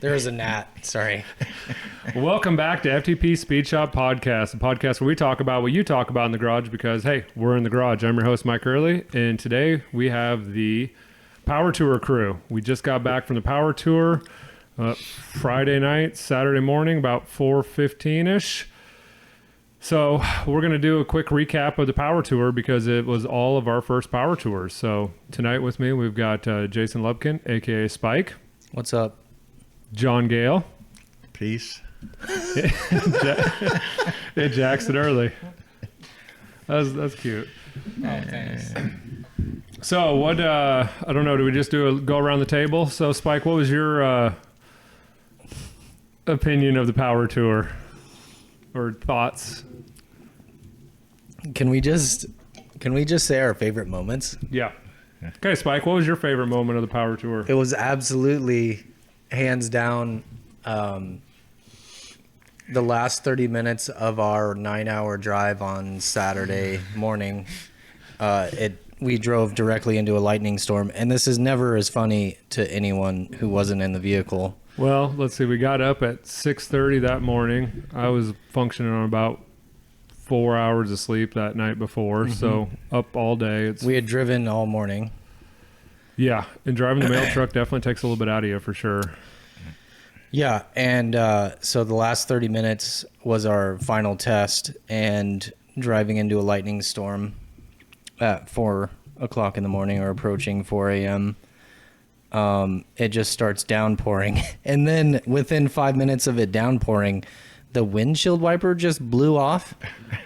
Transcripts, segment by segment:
There was a gnat. Sorry. Welcome back to FTP Speed Shop podcast, a podcast where we talk about what you talk about in the garage because, hey, we're in the garage. I'm your host, Mike Early, and today we have the Power Tour crew. We just got back from the Power Tour Friday night, Saturday morning, about 4:15-ish. So we're going to do a quick recap of the Power Tour because it was all of our first Power Tours. So tonight with me, we've got Jason Lubkin, a.k.a. Spike. What's up? John Gale. Peace. And Jackson Early. That's cute. Oh, thanks. So what, I don't know, do we just go around the table? So Spike, what was your opinion of the Power Tour or thoughts? Can we just say our favorite moments? Yeah. Okay, Spike, what was your favorite moment of the Power Tour? It was absolutely hands down the last 30 minutes of our 9-hour drive on Saturday morning. We drove directly into a lightning storm, and this is never as funny to anyone who wasn't in the vehicle. Well, let's see. We got up at 6:30 that morning. I was functioning on about 4 hours of sleep that night before, so up all day. We had driven all morning. Yeah, and driving the mail truck definitely takes a little bit out of you for sure. Yeah, and so the last 30 minutes was our final test, and driving into a lightning storm at 4 o'clock in the morning or approaching 4 a.m., it just starts downpouring. And then within 5 minutes of it downpouring, the windshield wiper just blew off.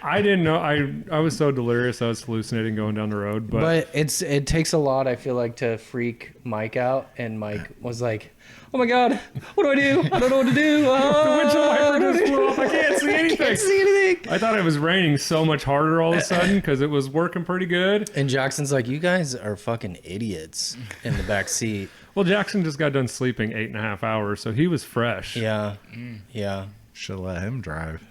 I didn't know. I was so delirious I was hallucinating going down the road. But it takes a lot, I feel like, to freak Mike out. And Mike was like, oh my God, what do I do? I don't know what to do. The windshield wiper just blew off. I can't see anything. I can't see anything. I thought it was raining so much harder all of a sudden because it was working pretty good. And Jackson's like, you guys are fucking idiots in the back seat. Well, Jackson just got done sleeping 8.5 hours, so he was fresh. Yeah. Yeah. Should let him drive.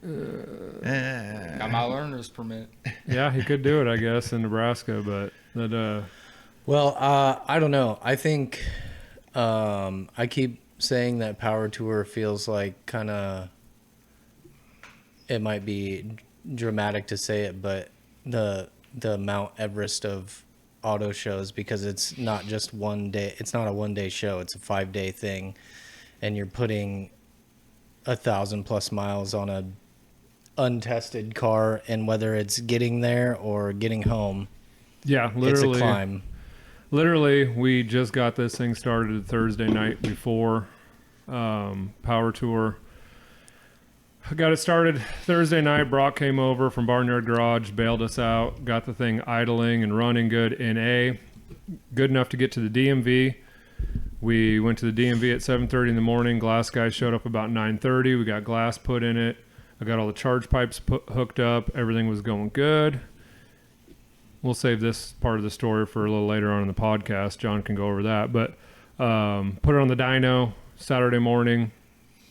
Got my learner's permit. Yeah, he could do it, I guess, in Nebraska, but Well, I don't know. I think I keep saying that Power Tour feels like kind of, it might be dramatic to say it, but the Mount Everest of auto shows, because it's not just one day. It's not a one-day show. It's a 5-day thing, and you're putting 1,000+ miles on a untested car, and whether it's getting there or getting home, yeah, literally, it's a climb. Literally, we just got this thing started Thursday night before Power Tour. I got it started Thursday night. Brock came over from Barnyard Garage, bailed us out, got the thing idling and running good good enough to get to the DMV. We went to the DMV at 7:30 in the morning. Glass guy showed up about 9:30. We got glass put in it. I got all the charge pipes hooked up. Everything was going good. We'll save this part of the story for a little later on in the podcast. John can go over that. But put it on the dyno Saturday morning.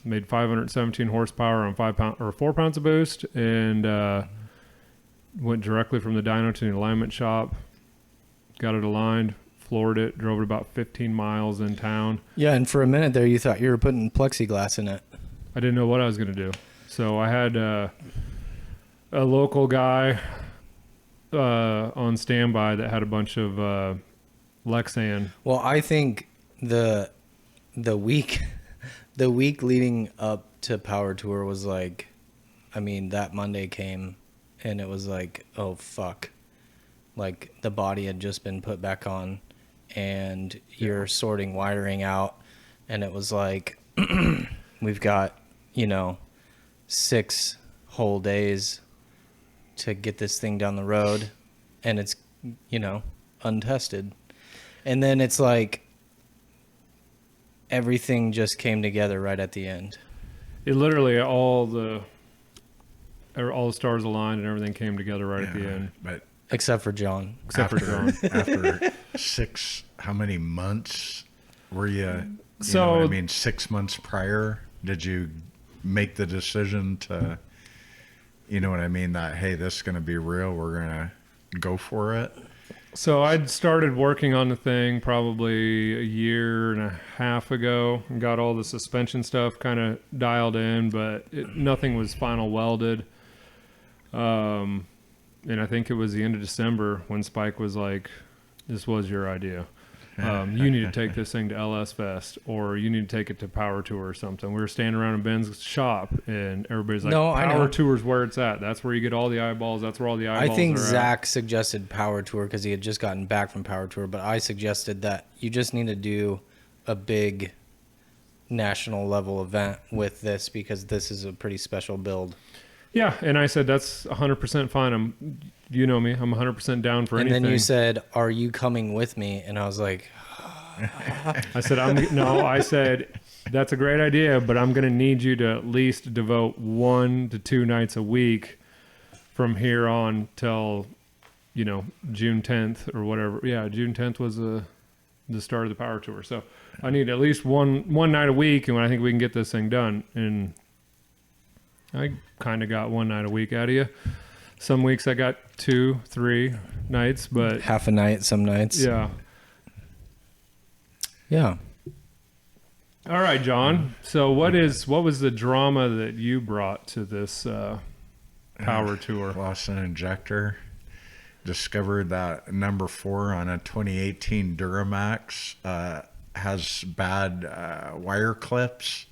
Made 517 horsepower on 4 pounds of boost, and went directly from the dyno to the alignment shop. Got it aligned, floored it, drove it about 15 miles in town. Yeah, and for a minute there, you thought you were putting plexiglass in it. I didn't know what I was going to do. So I had a local guy on standby that had a bunch of Lexan. Well, I think the week leading up to Power Tour was like, I mean, that Monday came and it was like, oh fuck, like the body had just been put back on and you're sorting wiring out, and it was like we've got 6 whole days to get this thing down the road, and it's untested. And then it's like everything just came together right at the end. It literally all the stars aligned and everything came together right at the end. But except for John. After 6, how many months were you? So know what I mean, 6 months prior, did you make the decision to, you know what I mean, that hey, this is going to be real, we're going to go for it? So I'd started working on the thing probably a year and a half ago and got all the suspension stuff kind of dialed in, but nothing was final welded. And I think it was the end of December when Spike was like, this was your idea. You need to take this thing to LS Fest, or you need to take it to Power Tour or something. We were standing around in Ben's shop, and everybody's like, No, I know. Power Tour's where it's at. That's where you get all the eyeballs. That's where all the eyeballs I think are Zach suggested Power Tour because he had just gotten back from Power Tour, but I suggested that you just need to do a big national level event with this because this is a pretty special build. Yeah, and I said, that's 100% fine. You know me. I'm 100% down for anything. And then you said, are you coming with me? And I was like... I said, I said, that's a great idea, but I'm going to need you to at least devote 1 to 2 nights a week from here on till, June 10th or whatever. Yeah, June 10th was the start of the Power Tour. So I need at least one night a week, and I think we can get this thing done. And I kind of got 1 night a week out of you. Some weeks I got 2, 3 nights, but half a night some nights. Yeah. Yeah. All right, John. So what was the drama that you brought to this Power Tour? Lost an injector. Discovered that number 4 on a 2018 Duramax has bad wire clips.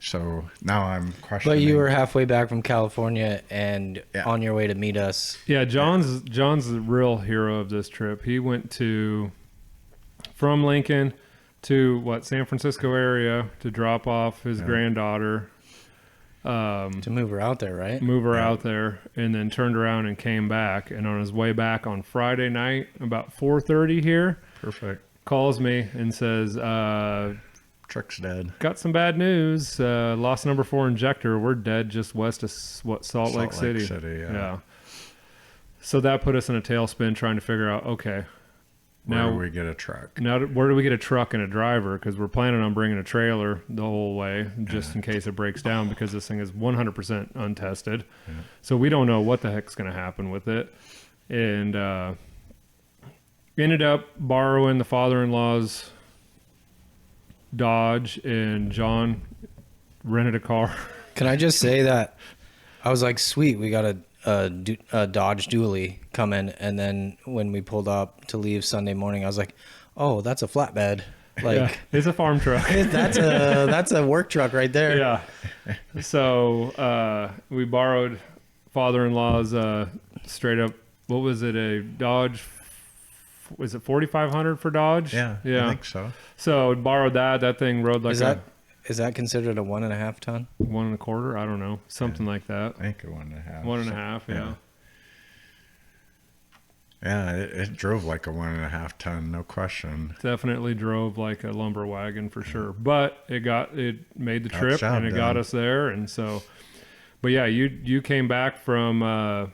So now I'm questioning. But you were halfway back from California and on your way to meet us. Yeah, John's the real hero of this trip. He went from Lincoln to San Francisco area to drop off his granddaughter. To move her out there, right? Out there, and then turned around and came back. And on his way back on Friday night, about 4:30 here, perfect, calls me and says, truck's dead. Got some bad news. Lost number 4 injector. We're dead just west of Salt Lake City. Yeah. So that put us in a tailspin trying to figure out, okay, where do we get a truck? Now, where do we get a truck and a driver? Because we're planning on bringing a trailer the whole way just in case it breaks down, because this thing is 100% untested. Yeah. So we don't know what the heck's going to happen with it. And ended up borrowing the father-in-law's Dodge, and John rented a car. Can I just say that I was like, sweet, we got a Dodge Dually coming, and then when we pulled up to leave Sunday morning, I was like, oh, that's a flatbed. Like, it's a farm truck. that's a work truck right there. Yeah. So we borrowed father-in-law's straight up, what was it, a Dodge? Was it 4,500 for Dodge? Yeah, I think so. So borrowed that. That thing rode like is that considered a 1.5 ton? 1 1/4? I don't know, something like that. I think a 1.5. 1.5. Yeah. Yeah, it drove like a 1.5 ton, no question. Definitely drove like a lumber wagon for sure. But it made the trip and it got us there. And so, but yeah, you came back from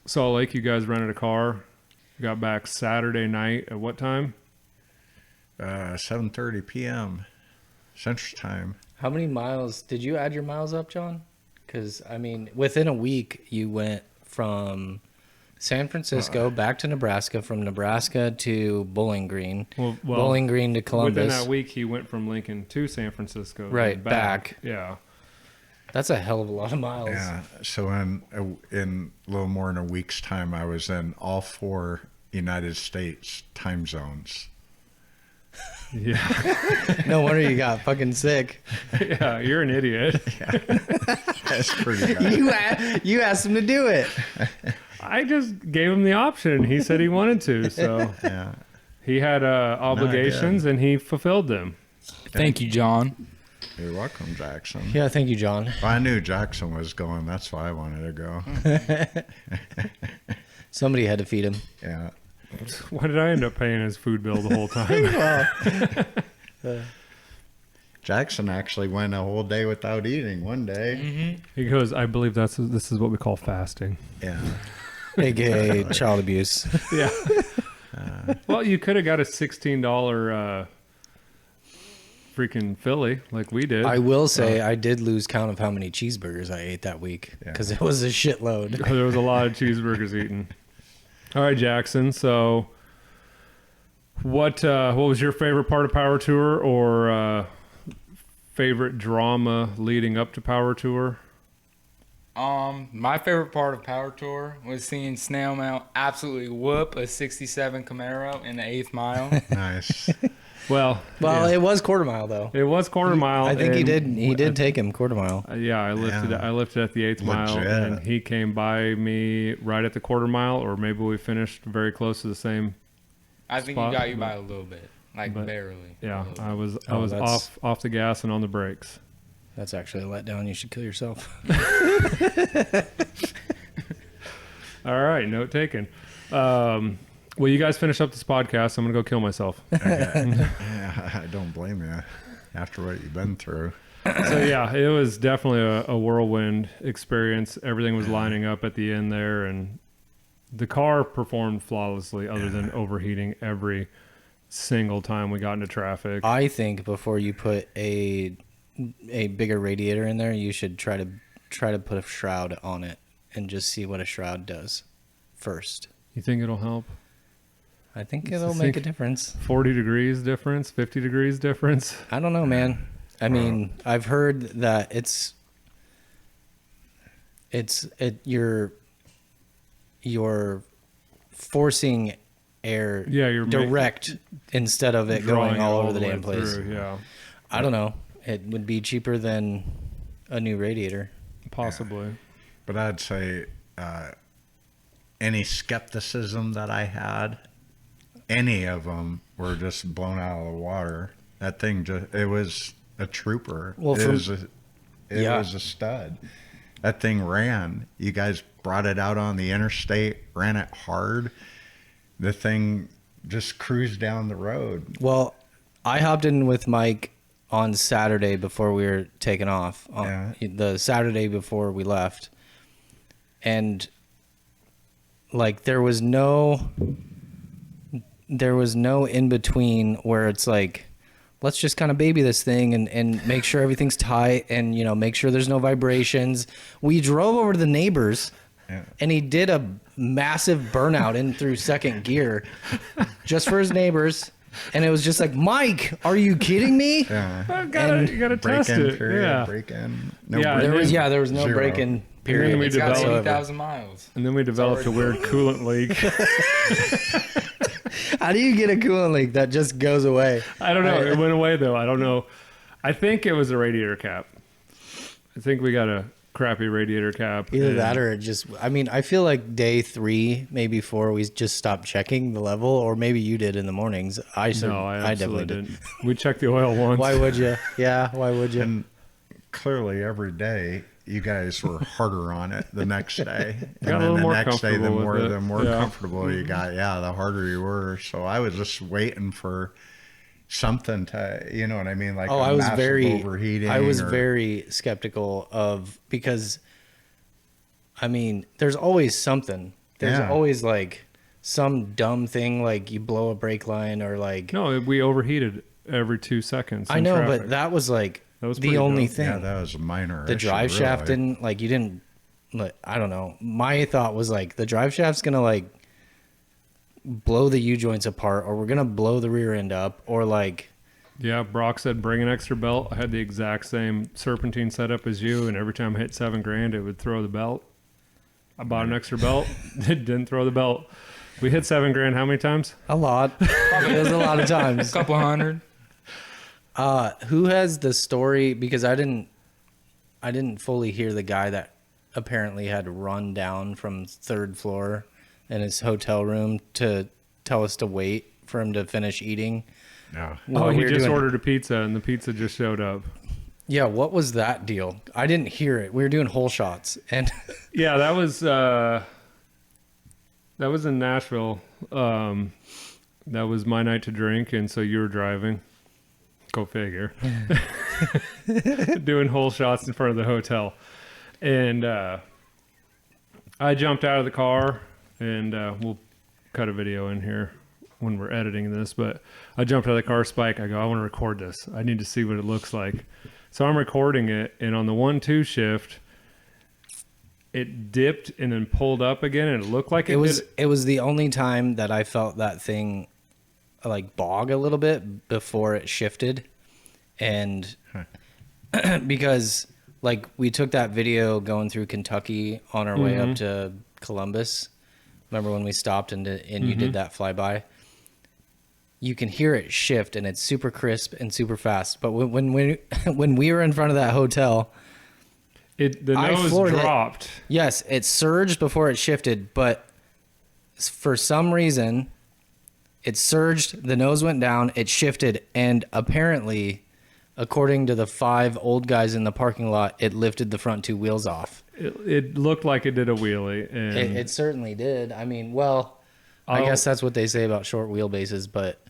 Salt Lake. You guys rented a car. Got back Saturday night at what time? 7:30 p.m. Central Time. How many miles did you add your miles up, John? Because I mean, within a week, you went from San Francisco back to Nebraska, from Nebraska to Bowling Green, Bowling Green to Columbus. Within that week, he went from Lincoln to San Francisco. Right, back. Yeah. That's a hell of a lot of miles. Yeah. So in a little more than a week's time, I was in all 4 United States time zones. Yeah. No wonder you got fucking sick. Yeah, you're an idiot. Yeah. That's pretty good. You asked him to do it. I just gave him the option. He said he wanted to. So yeah. He had obligations and he fulfilled them. Thank you, John. You're welcome, Jackson. Yeah, thank you, John. Well, I knew Jackson was going. That's why I wanted to go. Somebody had to feed him. Yeah. Why did I end up paying his food bill the whole time? Jackson actually went a whole day without eating one day. Mm-hmm. He goes, I believe this is what we call fasting. Yeah. AKA child abuse. Yeah. Well, you could have got a $16 freaking Philly like we did. I will say I did lose count of how many cheeseburgers I ate that week because it was a shitload. There was a lot of cheeseburgers eaten. All right, Jackson. So, what was your favorite part of Power Tour, or favorite drama leading up to Power Tour? My favorite part of Power Tour was seeing Snail Mail absolutely whoop a 67 Camaro in the 8th mile. Nice. Well, yeah. It was quarter mile though. It was quarter mile. I think and he did take him quarter mile. Yeah, I lifted at the 8th mile, Legit. and he came by me right at the quarter mile, or maybe we finished very close to the same. I think spot, he got you by a little bit, like but- barely. Yeah, I was that's- off the gas and on the brakes. That's actually a letdown. You should kill yourself. All right, note taken. Well, you guys finish up this podcast. I'm gonna go kill myself. Yeah, I don't blame you after what you've been through. So yeah, it was definitely a whirlwind experience. Everything was lining up at the end there, and the car performed flawlessly, other than overheating every single time we got into traffic. I think before you put a bigger radiator in there, you should try to put a shroud on it and just see what a shroud does first. You think it'll help? I think it'll make a difference. 40 degrees difference, 50 degrees difference. I don't know, man. I mean, I've heard that you're forcing air You're direct instead of it going drawing all it over the way damn place. through, yeah, I don't know. It would be cheaper than a new radiator. possibly. But I'd say any skepticism that I had, any of them were just blown out of the water. That thing it was a trooper. Well, it was Yeah. a stud. That thing ran. You guys brought it out on the interstate, ran it hard. The thing just cruised down the road. Well, I hopped in with Mike on Saturday before we were taking off. The Saturday before we left. And like there was no in between where it's like, let's just kind of baby this thing and make sure everything's tight and, you know, make sure there's no vibrations. We drove over to the neighbors and he did a massive burnout in through second gear just for his neighbors. And it was just like, Mike, are you kidding me? Yeah. You gotta test Break-in it. period, Yeah. break-in. No Yeah, break-in. There was no Zero. break-in And period. then we It's got developed, 80,000 miles. and then we developed a weird coolant leak. How do you get a coolant leak that just goes away? I don't know. It went away though. I don't know. I think it was a radiator cap. I think we got a crappy radiator cap. Either and- that or it just, I mean, I feel like day 3, maybe 4, we just stopped checking the level, or maybe you did in the mornings. No, I definitely absolutely did. didn't. We checked the oil once. Why would you? Yeah, why would you? And clearly every day you guys were harder on it the next day. And Got a then little the more next day comfortable with it. the more Yeah. comfortable you got, the harder you were. So I was just waiting for something to, you know what I mean? Like I was massive overheating. I was or- very skeptical of, because, I mean, there's always something. There's Yeah. always like some dumb thing, like you blow a brake line or like, No, we overheated every 2 seconds. I in know, traffic. but that was like That was the pretty only dope. thing. Yeah, that was a minor The issue, drive shaft really. didn't, like, you didn't, like, I don't know. My thought was like, the drive shaft's gonna like blow the U-joints apart, or we're gonna blow the rear end up, or like, Yeah, Brock said bring an extra belt. I had the exact same serpentine setup as you, and every time I hit $7,000, it would throw the belt. I bought an extra belt. It didn't throw the belt. We hit $7,000 how many times? a lot. It was a lot of times. A couple hundred. Who has the story? Because I didn't fully hear the guy that apparently had to run down from 3rd floor in his hotel room to tell us to wait for him to finish eating. No. while He we were just doing- ordered a pizza, and the pizza just showed up. Yeah, what was that deal? I didn't hear it. We were doing hole shots, and Yeah, that was in Nashville. That was my night to drink, and so you were driving. Go figure. Doing hole shots in front of the hotel, and I jumped out of the car, and we'll cut a video in here when we're editing this. But I jumped out of the car, Spike. I go, I want to record this. I need to see what it looks like. So I'm recording it, and on the 1-2 shift, it dipped and then pulled up again, and it looked like It was the only time that I felt that thing like bog a little bit before it shifted. And because like we took that video going through Kentucky on our way up to Columbus. Remember when we stopped and you did that flyby? You can hear it shift, and it's super crisp and super fast. But when we were in front of that hotel, the nose dropped. Yes, it surged before it shifted, but for some reason, it surged, the nose went down, it shifted, and apparently, according to the 5 old guys in the parking lot, it lifted the front 2 wheels off. It looked like it did a wheelie. And It certainly did. I mean, well, I guess that's what they say about short wheelbases, but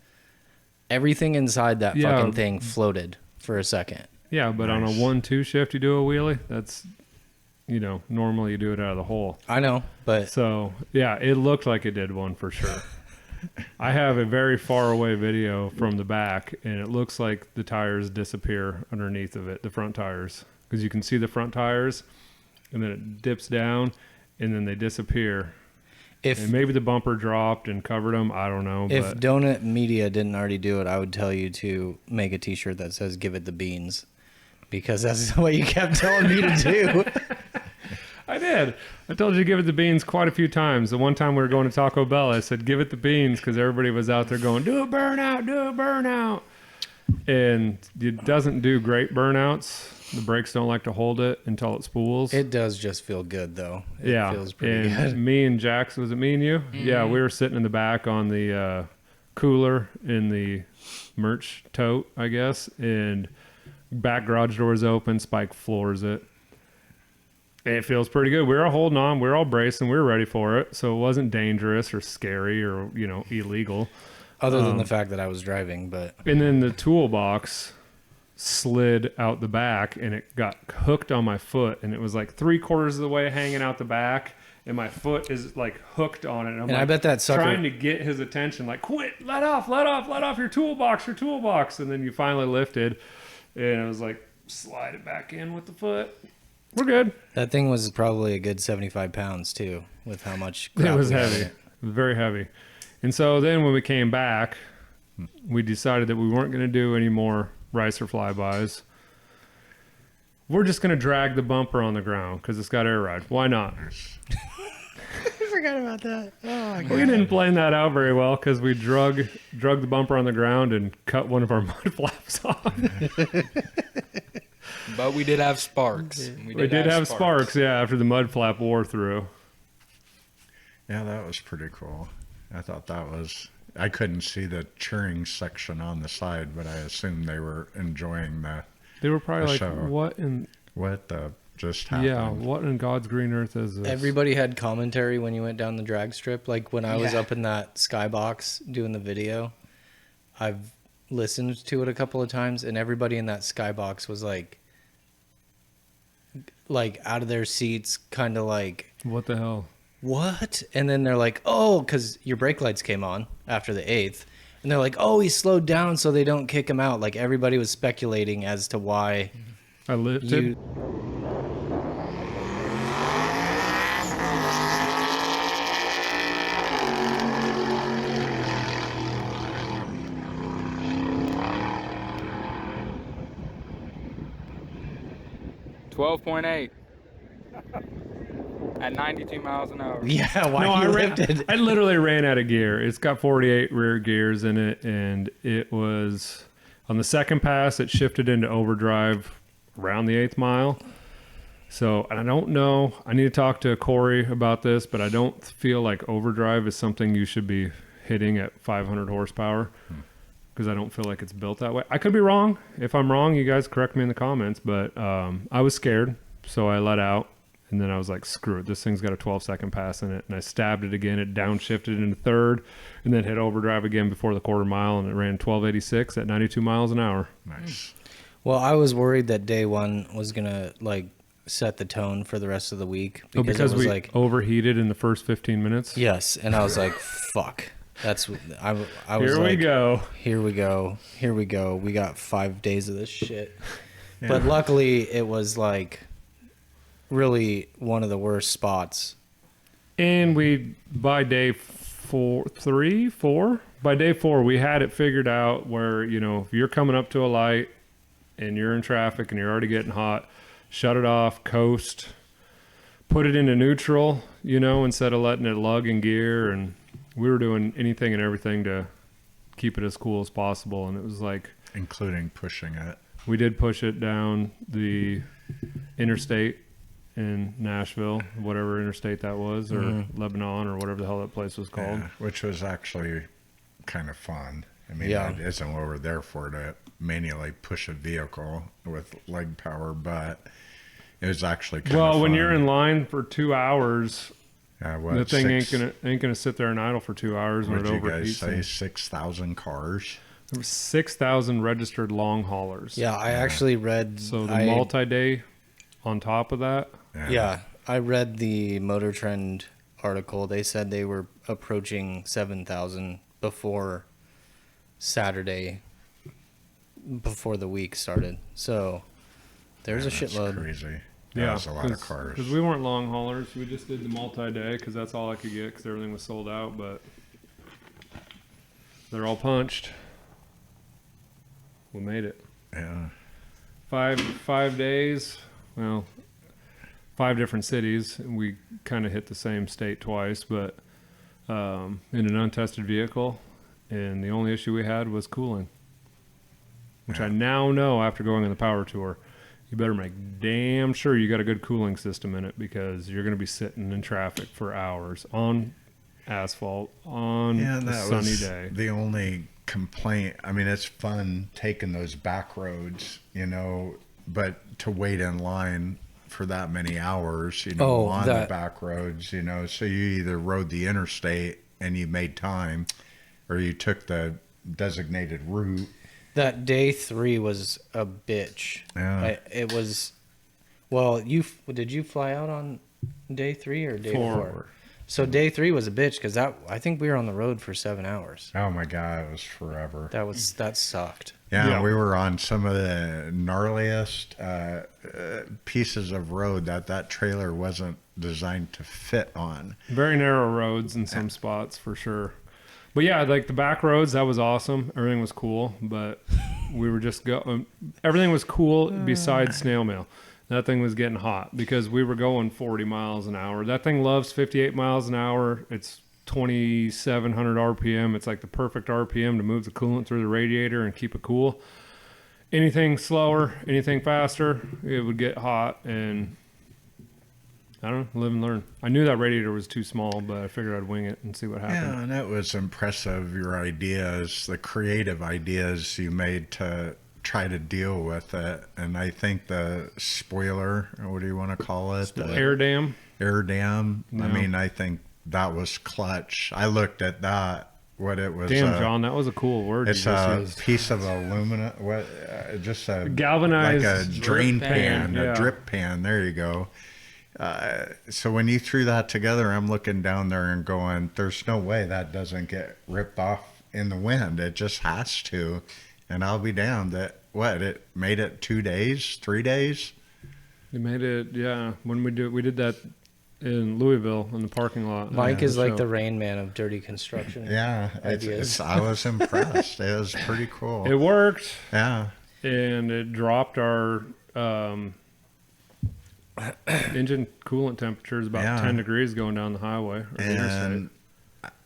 everything inside that fucking thing floated for a second. Yeah, but on a 1-2 shift, you do a wheelie. That's, normally you do it out of the hole. I know, but So, yeah, it looked like it did one for sure. I have a very far away video from the back, and it looks like the tires disappear underneath of it, the front tires. Because you can see the front tires, and then it dips down, and then they disappear. And maybe the bumper dropped and covered them. I don't know. If Donut Media didn't already do it, I would tell you to make a t-shirt that says "Give it the beans," because that's what you kept telling me to do. I did. I told you to give it the beans quite a few times. The one time we were going to Taco Bell, I said, give it the beans, because everybody was out there going, do a burnout, do a burnout. And it doesn't do great burnouts. The brakes don't like to hold it until it spools. It does just feel good, though. It feels pretty and good. Me and Jax, was it me and you? Mm-hmm. Yeah, we were sitting in the back on the cooler in the merch tote, I guess, and back garage doors open, Spike floors it. It feels pretty good. We were all holding on. We were all bracing. We were ready for it. So it wasn't dangerous or scary or, illegal. Other than the fact that I was driving, but... And then the toolbox slid out the back, and it got hooked on my foot. And it was like 3/4 of the way hanging out the back. And my foot is like hooked on it. And I bet that sucker... trying to get his attention. Like, quit, let off your toolbox. And then you finally lifted. And it was like, slide it back in with the foot. We're good. That thing was probably a good 75 pounds, too, with how much crap It was we had in heavy. it. Very heavy. And so then when we came back, we decided that we weren't going to do any more ricer flybys. We're just going to drag the bumper on the ground because it's got air ride. Why not? I forgot about that. Oh, my God. We didn't plan that out very well because we drug the bumper on the ground and cut one of our mud flaps off. But we did have sparks. We did have sparks, yeah, after the mud flap wore through. Yeah, that was pretty cool. I thought that was... I couldn't see the cheering section on the side, but I assumed they were enjoying the... They were probably like, show. What the just happened? Yeah, what in God's green earth is this? Everybody had commentary when you went down the drag strip. Like when I was up in that skybox doing the video, I've listened to it a couple of times, and everybody in that skybox was like out of their seats, kind of like, What the hell? what? And then they're like, oh, because your brake lights came on after the 8th. And they're like, oh, he slowed down so they don't kick him out. Like everybody was speculating as to why I lifted. you... $12.8 at 92 miles an hour. Yeah, why No, you I lifted? I literally ran out of gear. It's got 48 rear gears in it, and it was on the second pass. It shifted into overdrive around the 8th mile. So, and I don't know. I need to talk to Corey about this, but I don't feel like overdrive is something you should be hitting at 500 horsepower because I don't feel like it's built that way. I could be wrong. If I'm wrong, you guys correct me in the comments. But I was scared, so I let out. And then I was like, screw it. This thing's got a 12-second pass in it. And I stabbed it again. It downshifted into third and then hit overdrive again before the quarter mile. And it ran 1286 at 92 miles an hour. Nice. Well, I was worried that day one was going to like set the tone for the rest of the week. Because it was we like, overheated in the first 15 minutes? yes. And I was like, fuck. That's, I was Here we like, go. Here we go. Here we go. We got 5 days of this shit. But luckily it was like really one of the worst spots. And by day 4, we had it figured out where, if you're coming up to a light and you're in traffic and you're already getting hot, shut it off, coast, put it into neutral, instead of letting it lug in gear. And we were doing anything and everything to keep it as cool as possible. And it was like, including pushing it. we did push it down the interstate in Nashville, whatever interstate that was, or Lebanon, or whatever the hell that place was called. Yeah, which was actually kind of fun. I mean, Yeah. it isn't what we're there for, to manually push a vehicle with leg power, but it was actually kind of fun. Well, when you're in line for 2 hours, what, the thing six- ain't gonna sit there and idle for 2 hours when it What'd you guys overheats. say? And 6,000 cars? There were 6,000 registered long haulers. Yeah, I actually read. So the multi-day on top of that. Yeah, I read the Motor Trend article. They said they were approaching 7,000 before Saturday, before the week started. So there's a That's shitload. crazy. Yeah, That was a lot of cars. Because we weren't long haulers. We just did the multi-day because that's all I could get because everything was sold out. But they're all punched. We made it. Yeah. 5 days. Well, 5 different cities. We kind of hit the same state twice, but in an untested vehicle. And the only issue we had was cooling, which I now know after going on the power tour. You better make damn sure you got a good cooling system in it because you're going to be sitting in traffic for hours on asphalt on Yeah, a that sunny was day. the only complaint. I mean, it's fun taking those back roads, but to wait in line for that many hours, on the back roads, so you either rode the interstate and you made time, or you took the designated route. That day 3 was a bitch. Yeah. It was. Well, did you fly out on day 3 or day 4? So day 3 was a bitch because I think we were on the road for 7 hours. Oh my God, it was forever. That sucked. Yeah, we were on some of the gnarliest pieces of road that trailer wasn't designed to fit on. Very narrow roads in some spots for sure. But yeah, like the back roads, that was awesome. Everything was cool, but we were just going. Everything was cool besides Snail Mail. That thing was getting hot because we were going 40 miles an hour. That thing loves 58 miles an hour. It's 2,700 RPM. It's like the perfect RPM to move the coolant through the radiator and keep it cool. Anything slower, anything faster, it would get hot, and I don't know, live and learn. I knew that radiator was too small, but I figured I'd wing it and see what happened. Yeah, and it was impressive, your ideas, the creative ideas you made to try to deal with it. And I think the spoiler, or what do you want to call it? The Air dam. Air dam. Yeah. I mean, I think that was clutch. I looked at that, what it was. Damn, John, that was a cool word. It's you just a used. piece of aluminum, just a Galvanized like a drain drip pan, pan, yeah. a drip pan. There you go. So when you threw that together, I'm looking down there and going, "There's no way that doesn't get ripped off in the wind. It just has to." And I'll be damned that it made it 2 days, 3 days. You made it, yeah. When we did that in Louisville in the parking lot. Mike is like show. the Rain Man of dirty construction. Yeah, Ideas. I was impressed. It was pretty cool. It worked, Yeah. and it dropped our engine coolant temperatures about Yeah. 10 degrees going down the highway or the interstate. And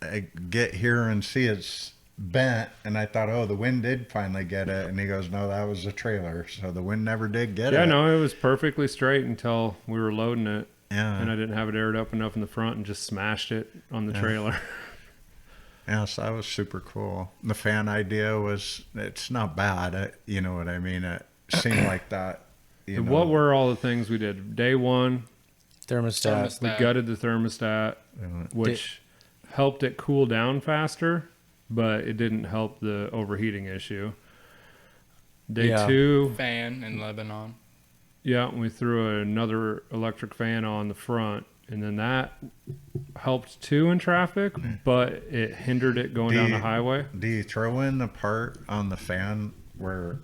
I get here and see it's bent, and I thought, oh, the wind did finally get it. And he goes, no, that was the trailer. So the wind never did get it. Yeah, no, it was perfectly straight until we were loading it, Yeah. and I didn't have it aired up enough in the front and just smashed it on the trailer. Yeah, so that was super cool. The fan idea it's not bad. You know what I mean? It seemed like that. And what were all the things we did? Day 1, Thermostat. we gutted the thermostat, which helped it cool down faster, but it didn't help the overheating issue. Day Yeah. 2, Fan in Lebanon. yeah, we threw another electric fan on the front, and then that helped too in traffic, but it hindered it going down the highway. Do you throw in the part on the fan where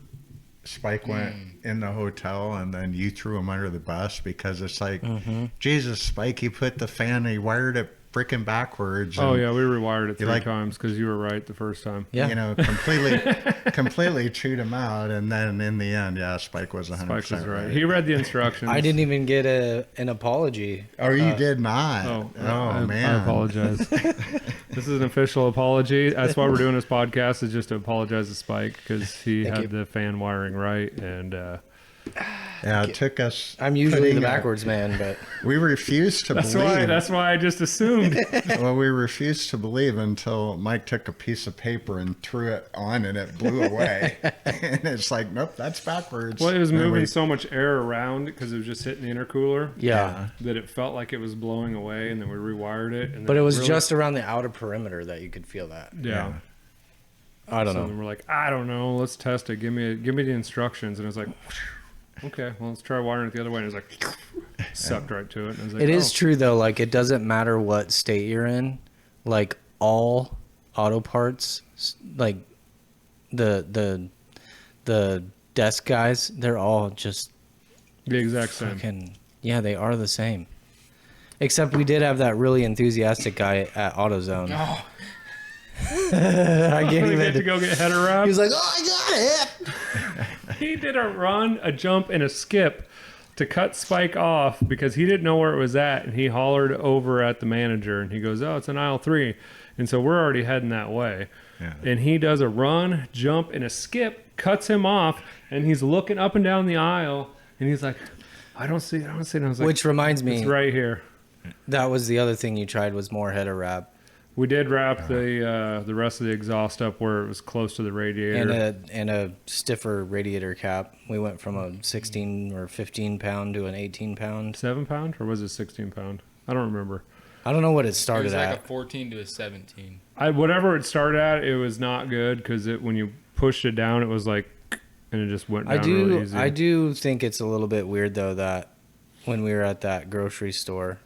Spike went in the hotel and then you threw him under the bus because it's like, Jesus, Spike, he put the fan, he wired it freaking backwards. Oh yeah, we rewired it 3 like- times because you were right the first time. Yeah. You know, completely chewed him out. And then in the end, Spike was 100% Spike was right. right. He read the instructions. I didn't even get an apology. Oh, you did not. I Man. apologize. This is an official apology. That's why we're doing this podcast, is just to apologize to Spike because he Thank had you. the fan wiring right, and Yeah, it took us. I'm usually putting the a- backwards man, but We refused to believe. that's why I just assumed. Well, we refused to believe until Mike took a piece of paper and threw it on and it blew away. And it's like, nope, that's backwards. Well, it was And moving we- so much air around because it was just hitting the intercooler yeah. that it felt like it was blowing away, and then we rewired it. And But then it was really- just around the outer perimeter that you could feel that. yeah. I don't So know. then we're like, I don't know, let's test it. Give me the instructions, and it was like, okay, well, let's try wiring it the other way. And it was like, sucked right to it. And I was like, It is oh. true though. Like it doesn't matter what state you're in. Like all auto parts, like the desk guys, they're all just the exact same. fucking yeah. They are the same. Except we did have that really enthusiastic guy at AutoZone. Oh, I can't We get to even. go get header wrap. He was like, "Oh, I got it." He did a run, a jump, and a skip to cut Spike off because he didn't know where it was at, and he hollered over at the manager, and he goes, "Oh, it's in aisle 3," and so we're already heading that way. Yeah. And he does a run, jump, and a skip, cuts him off, and he's looking up and down the aisle, and he's like, "I don't see it. I don't see it." And I was like, Which reminds me, "It's right here." that was the other thing you tried was more header wrap We did wrap the rest of the exhaust up where it was close to the radiator. and a stiffer radiator cap. We went from a 16 or 15 pound to an 18 pound. 7 pound, or was it 16 pound? I don't remember. I don't know what it it started was like at. a 14 to a 17. Whatever it started at, it was not good because when you pushed it down, it was like, and it just went down real easy. I do think it's a little bit weird though that when we were at that grocery store,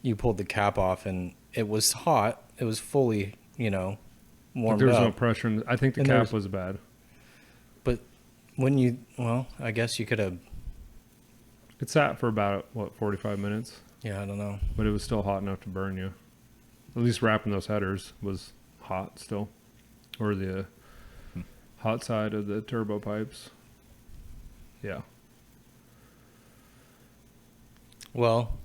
you pulled the cap off and it was hot. It was fully, But warmed there was no up. pressure. I think the And cap there's- was bad. But when you, well, I guess you could have. It sat for about 45 minutes, Yeah, I don't know. but it was still hot enough to burn you. At least wrapping those headers was hot still, or the hot side of the turbo pipes. Yeah. Well,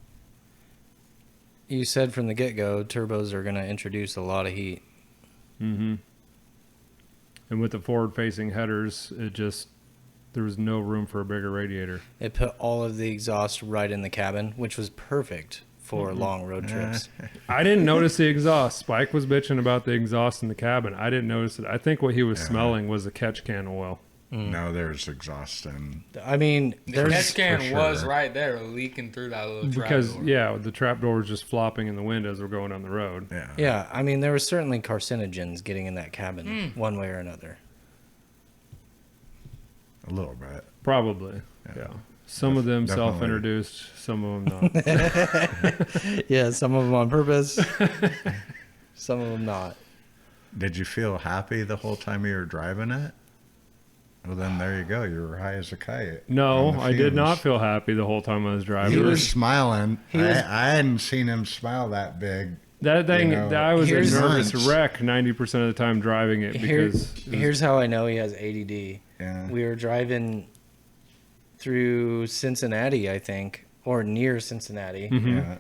you said from the get-go, turbos are going to introduce a lot of heat. Mm-hmm. And with the forward-facing headers, there was no room for a bigger radiator. It put all of the exhaust right in the cabin, which was perfect for long road trips. I didn't notice the exhaust. Spike was bitching about the exhaust in the cabin. I didn't notice it. I think what he was smelling was the catch can oil. No, there's exhaust and I mean, The there's catch can for was sure. right there, leaking through that little trap Because, door. the trap door was just flopping in the wind as we're going down the road. yeah. I mean, there were certainly carcinogens getting in that cabin one way or another. a little bit. Probably, yeah. Some of them Definitely. self-introduced, some of them not. Yeah, some of them on purpose, some of them not. Did you feel happy the whole time you were driving it? Well, then there you go. You were high as a kite. No, on the I did fumes. not feel happy the whole time I was driving. You were was- smiling. he was- I hadn't seen him smile that big. That thing, You know, I was a here's- nervous Months. wreck 90% of the time driving it because Here's how I know he has ADD. Yeah. We were driving through Cincinnati, I think, or near Cincinnati, Yeah.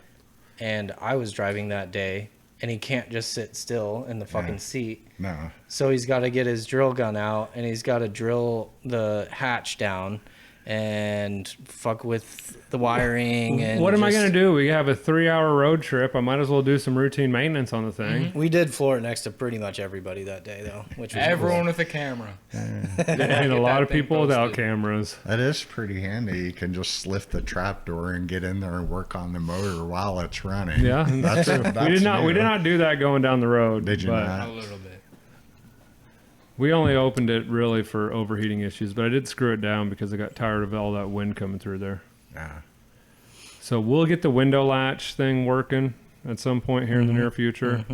and I was driving that day, and he can't just sit still in the fucking Yeah. seat. No. So he's got to get his drill gun out, and he's got to drill the hatch down and fuck with the wiring. And what am I just- going to do? We have a 3-hour road trip. I might as well do some routine maintenance on the thing. We did floor it next to pretty much everybody that day, though, which was Everyone with a camera. And a Get lot that of thing people without posted. cameras. That is pretty handy. You can just lift the trap door and get in there and work on the motor while it's running. Yeah, That's true. we did not do that going down the road. Did you but not? A little bit. We only opened it really for overheating issues, but I did screw it down because I got tired of all that wind coming through there. Yeah. So we'll get the window latch thing working at some point here in the near future,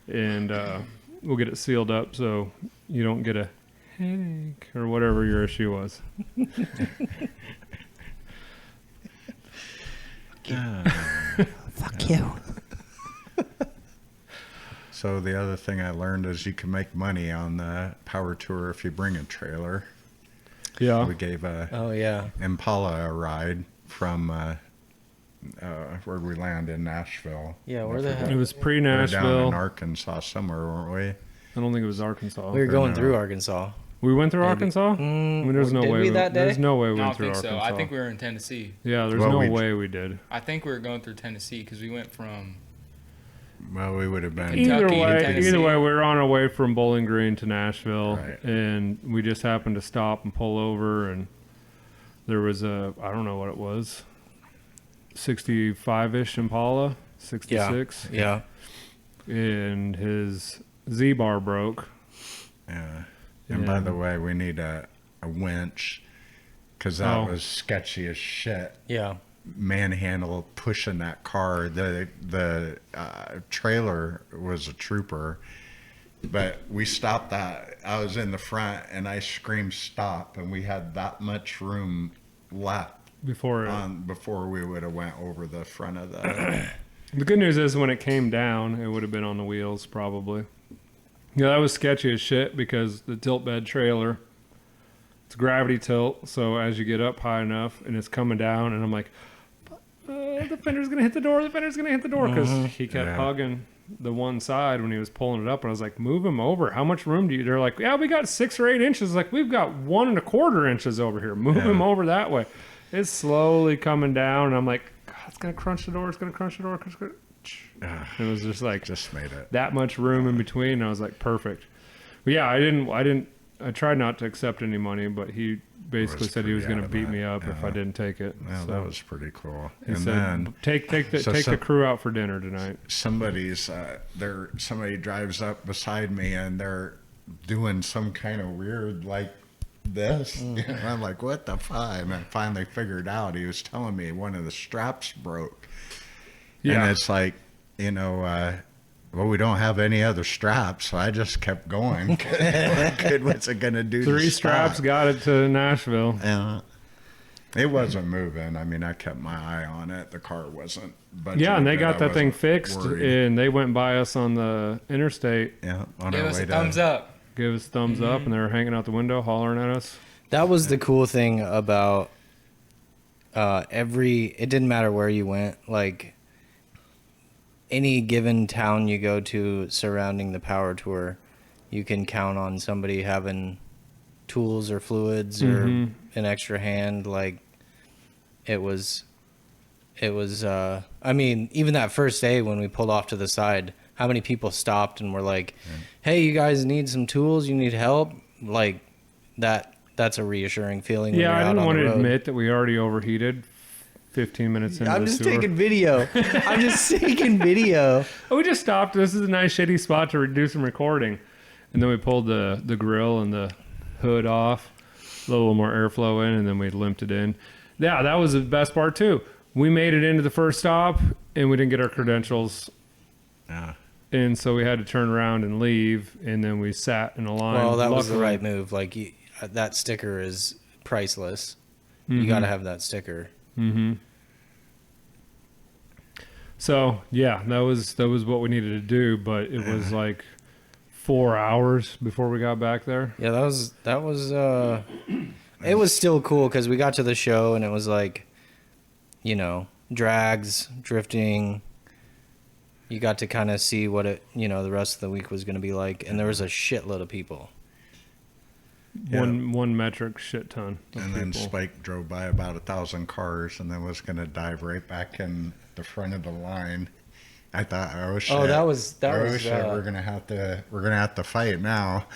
and we'll get it sealed up so you don't get a headache, or whatever your issue was. Fuck you. So the other thing I learned is you can make money on the power tour if you bring a trailer. Yeah. We gave Oh yeah. Impala a ride from where'd we land in Nashville? Yeah, where the It hell? was We were down pre-Nashville. in Arkansas somewhere, weren't we? I don't think it was Arkansas. We were going no. through Arkansas. We went through Maybe. Arkansas? I mean, there's no Did way. we that day? There's no way we I went don't through think so. Arkansas. I think we were in Tennessee. Yeah, there's Well, no we- way we did. I think we were going through Tennessee because we went from. Well, we would have been. Either Kentucky to way, Tennessee. we were on our way from Bowling Green to Nashville, Right. and we just happened to stop and pull over, and there was a, I don't know what it was, 65-ish Impala, 66, Yeah. and his Z-bar broke. Yeah. And by the way, we need a winch because that Oh. was sketchy as shit. Yeah. Manhandle pushing that car. The trailer was a trooper, but we stopped that. I was in the front and I screamed stop, and we had that much room left Before before we would have went over the front of the. the good news is when it came down, it would have been on the wheels probably. Yeah, that was sketchy as shit because the tilt bed trailer, it's gravity tilt, so as you get up high enough and it's coming down, and I'm like, the fender's gonna hit the door, because he kept Yeah. hugging the one side when he was pulling it up, and I was like, move him over. How much room do you? They're like, yeah, we got 6 or 8 inches. Like, we've got 1.25 inches over here. Move him over that way. It's slowly coming down, and I'm like, God, it's gonna crunch the door. It's gonna crunch the door. It was just like Just made it. that much room in between. And I was like, perfect. But yeah, I tried not to accept any money, but he basically Was said he was pretty going to beat me up adamant, if I didn't take it. Well, So that was pretty cool. he And said, then take the crew out for dinner tonight. somebody drives up beside me and they're doing some kind of weird like this. And I'm like, what the fuck? And I finally figured out he was telling me one of the straps broke. Yeah. And it's like, well, we don't have any other straps, so I just kept going. What good was it going to do? 3 to straps stop? got it to Nashville. Yeah. It wasn't moving. I mean, I kept my eye on it. The car wasn't budging. Yeah, and they but got I that thing wasn't fixed, worried. and they went by us on the interstate, Yeah, on Give our us way a thumbs to, up. gave us thumbs up, and they were hanging out the window, hollering at us. That was the cool thing about it didn't matter where you went, like any given town you go to surrounding the power tour, you can count on somebody having tools or fluids or an extra hand. Like it was I mean, even that first day when we pulled off to the side, how many people stopped and were like, hey, you guys need some tools, you need help? Like that's a reassuring feeling when Yeah, you're I out didn't on want the to road. admit that we already overheated 15 minutes into I'm the just tour. taking video. I'm just taking video. We just stopped. This is a nice shitty spot to do some recording. And then we pulled the grill and the hood off, a little more airflow in, and then we limped it in. Yeah, that was the best part too. We made it into the first stop, and we didn't get our credentials. yeah. And so we had to turn around and leave, and then we sat in a line. Well, that was the Luckily- right move. Like that sticker is priceless. You got to have that sticker. So yeah, that was what we needed to do, but it was like 4 hours before we got back there. Yeah, that was it was still cool because we got to the show and it was like, drags, drifting. You got to kind of see what the rest of the week was going to be like, and there was a shitload of people. Yeah. One metric shit ton of And then people. Spike drove by about 1,000 cars and then was going to dive right back in the front of the line. I thought, oh shit. Oh, that was shit, we're gonna have to fight now.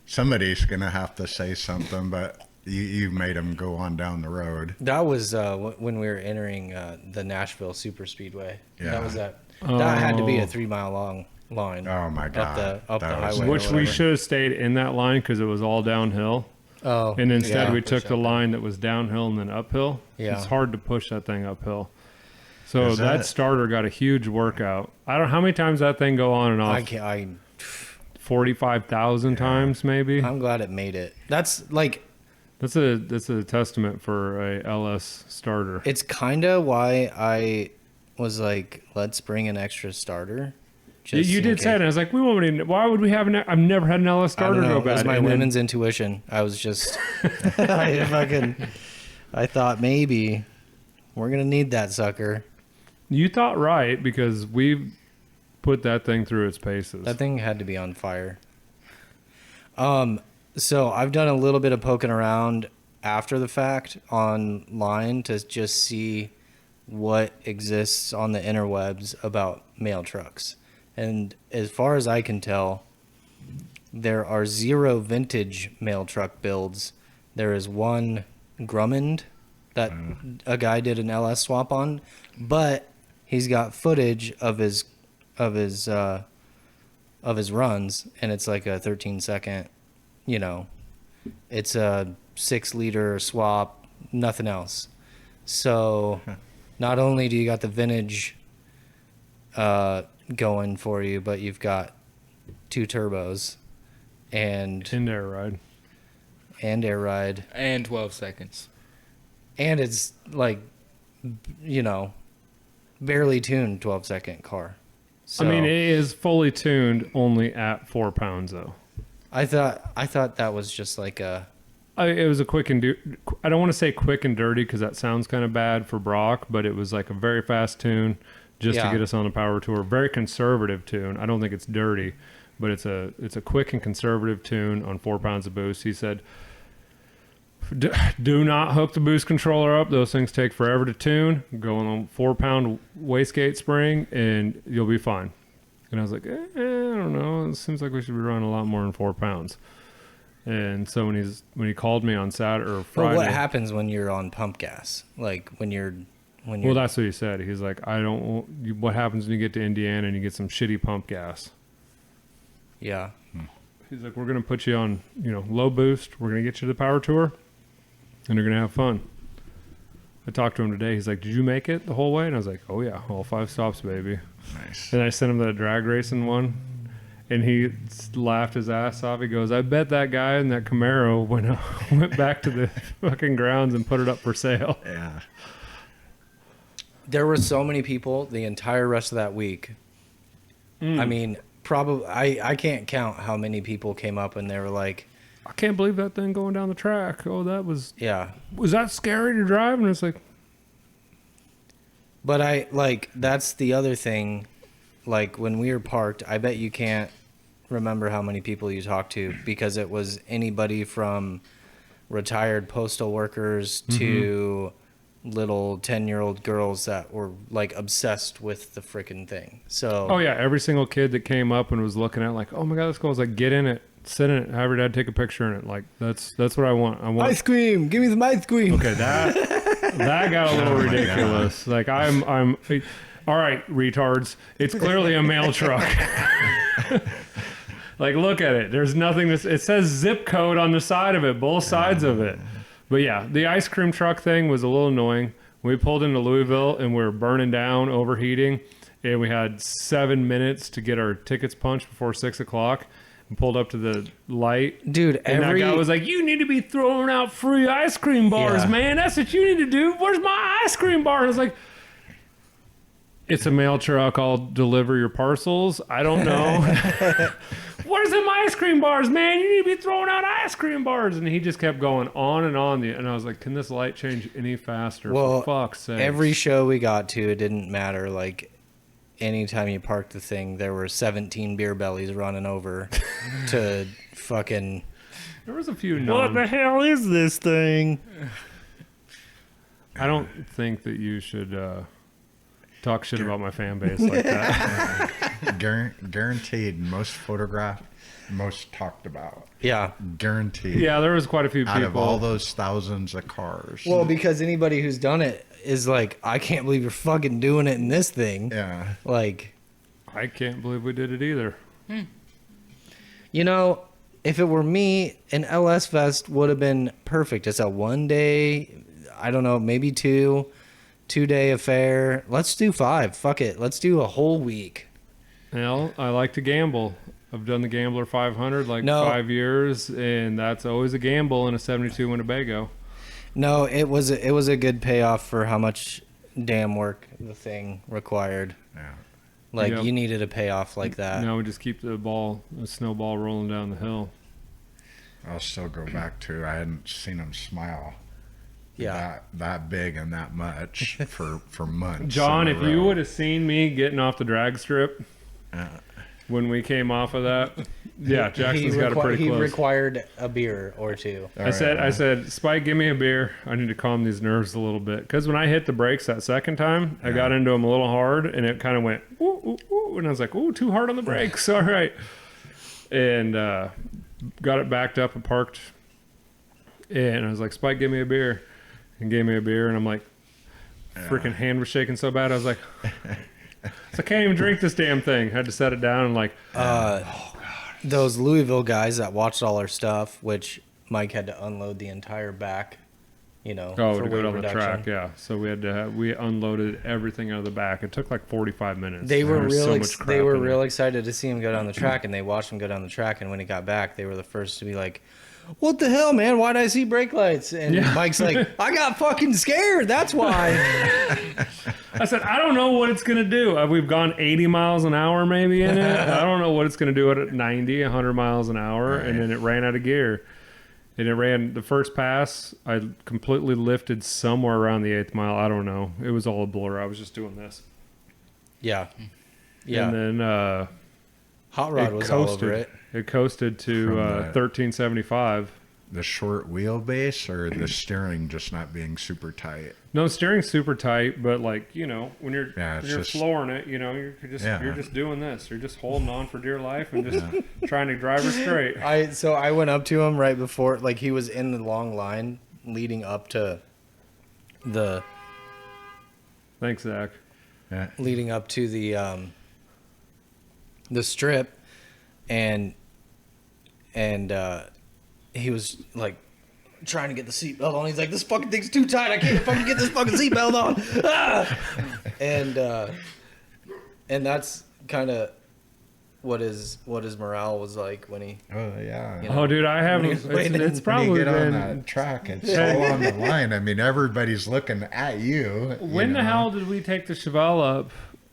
Somebody's gonna have to say something, but you made him go on down the road. That was when we were entering the Nashville Super Speedway. Yeah. That was that. That had to be Oh. a 3-mile long line. Oh my god, up the That was- highway. Which we should have stayed in that line because it was all downhill. Oh, And instead yeah. we took the line that was downhill and then uphill. Yeah. It's hard to push that thing uphill. So Is that starter got a huge workout. I don't know how many times that thing go on and off. I can't. 45,000 times maybe. I'm glad it made it. That's like, That's a testament for a LS starter. it's kind of why I was like, let's bring an extra starter. You did say it. And I was like, why would we have I've never had an LS I don't starter know. go It was bad. my And then- women's intuition. I was just, I thought maybe we're going to need that sucker. You thought right, because we put that thing through its paces. That thing had to be on fire. So I've done a little bit of poking around after the fact online to just see what exists on the interwebs about mail trucks. And as far as I can tell, there are 0 vintage mail truck builds. There is one Grummond that a guy did an LS swap on, but he's got footage of his runs, and it's like a 13-second, it's a 6-liter swap, nothing else. So not only do you got the vintage going for you, but you've got 2 turbos and in-air ride. air ride, And 12 seconds. and it's like, barely tuned 12-second car. So I mean, it is fully tuned only at 4 pounds, though. I thought that was just like a It was a quick and I don't want to say quick and dirty because that sounds kind of bad for Brock, but it was like a very fast tune just to Yeah. get us on the power tour. Very conservative tune. I don't think it's dirty, but it's a quick and conservative tune on 4 pounds of boost. He said, do not hook the boost controller up. Those things take forever to tune. Go on a 4 pound wastegate spring and you'll be fine. And I was like, I don't know. It seems like we should be running a lot more than 4 pounds. And so when he called me on Saturday or Friday, Well, what happens when you're on pump gas? Like when you're well, that's what he said. He's like, what happens when you get to Indiana and you get some shitty pump gas? yeah. He's like, we're going to put you on, low boost. We're going to get you to the power tour and you're going to have fun. I talked to him today. He's like, did you make it the whole way? And I was like, oh yeah, all 5 stops, baby. Nice. And I sent him the drag racing one. And he laughed his ass off. He goes, I bet that guy in that Camaro went back to the fucking grounds and put it up for sale. Yeah. There were so many people the entire rest of that week. I mean, probably I can't count how many people came up and they were like, I can't believe that thing going down the track. Oh, was that scary to drive? And it's like, but that's the other thing. Like when we were parked, I bet you can't remember how many people you talked to because it was anybody from retired postal workers to little 10-year-old girls that were like obsessed with the freaking thing. So oh yeah, every single kid that came up and was looking at it like, oh my god, this cool. I was like, get in it, sit in it, have your dad take a picture in it. Like that's what I want. I want ice cream, give me some ice cream. Okay, that got a little Oh my ridiculous. Like I'm all right, retards. It's clearly a mail truck. Like, look at it. There's nothing. It says zip code on the side of it, both sides of it. But yeah, the ice cream truck thing was a little annoying. We pulled into Louisville and we were burning down, overheating, and we had 7 minutes to get our tickets punched before 6 o'clock. And pulled up to the light. Dude, and that guy was like, you need to be throwing out free ice cream bars, Yeah. man. That's what you need to do. Where's my ice cream bar? And I was like, it's a mail truck. I'll deliver your parcels. I don't know. Where's them ice cream bars, man? You need to be throwing out ice cream bars. And he just kept going on. And I was like, can this light change any faster? Well, for fuck's sake. every show we got to, it didn't matter. Like anytime you parked the thing, there were 17 beer bellies running over to fucking. There was a few. What the hell is this thing? I don't think that you should talk shit about my fan base like that. Guaranteed most photographed, most talked about. Yeah. Guaranteed. Yeah, there was quite a few people. Out of all those thousands of cars. Well, because anybody who's done it is like, I can't believe you're fucking doing it in this thing. Yeah. Like, I can't believe we did it either. if it were me, an LS Fest would have been perfect. It's a 1 day, I don't know, maybe 2-day affair. Let's do 5. Fuck it. Let's do a whole week. Well, I like to gamble. I've done the Gambler 500 like No. 5 years, and that's always a gamble in a 72 Winnebago. No, it was a good payoff for how much dam work the thing required. Yeah. Like Yep. you needed a payoff like that. Now we just keep the snowball rolling down the hill. I'll still go back to I hadn't seen him smile Yeah. that big and that much for months. John, in a if you row. would have seen me getting off the drag strip when we came off of that, yeah, Jackson's got it pretty He close. required a beer or two. All I right, said, Spike, give me a beer. I need to calm these nerves a little bit. Because when I hit the brakes that second time, I got into them a little hard, and it kind of went, ooh, ooh, ooh. And I was like, ooh, too hard on the brakes. All right. And got it backed up and parked. And I was like, Spike, give me a beer. And gave me a beer, and I'm like, freaking hand was shaking so bad. I was like, I can't even drink this damn thing. Had to set it down and like, Those Louisville guys that watched all our stuff, which Mike had to unload the entire back, for to go weight down the reduction. track, yeah. So we unloaded everything out of the back. It took like 45 minutes. They were There was real. so much crap They were in there. real excited to see him go down the track, and they watched him go down the track. And when he got back, they were the first to be like, "What the hell, man? Why'd I see brake lights?" And Yeah. Mike's like, "I got fucking scared. That's why." I said, I don't know what it's going to do. We've gone 80 miles an hour maybe in it. I don't know what it's going to do at 90, 100 miles an hour. And then it ran out of gear. And it ran the first pass. I completely lifted somewhere around the 8th mile. I don't know. It was all a blur. I was just doing this. Yeah, yeah. And then Hot Rod it was all over coasted. it. It coasted to From the- 1375. the short wheelbase or the steering just not being super tight. No, steering's super tight, but like, when you're Yeah, when you're it's just- flooring it, you're just doing this. You're just holding on for dear life and just trying to drive her straight. I went up to him right before, like he was in the long line leading up to the Thanks, Zach. Yeah. the strip, and he was like trying to get the seatbelt on. He's like, "This fucking thing's too tight. I can't fucking get this fucking seatbelt on." Ah! And that's kind of what his morale was like when he. Oh yeah. You know, Oh, dude, I haven't. When he- It's When probably you get on been. that track, it's all on the line. I mean, everybody's looking at you. When the hell did we take the Chevelle up?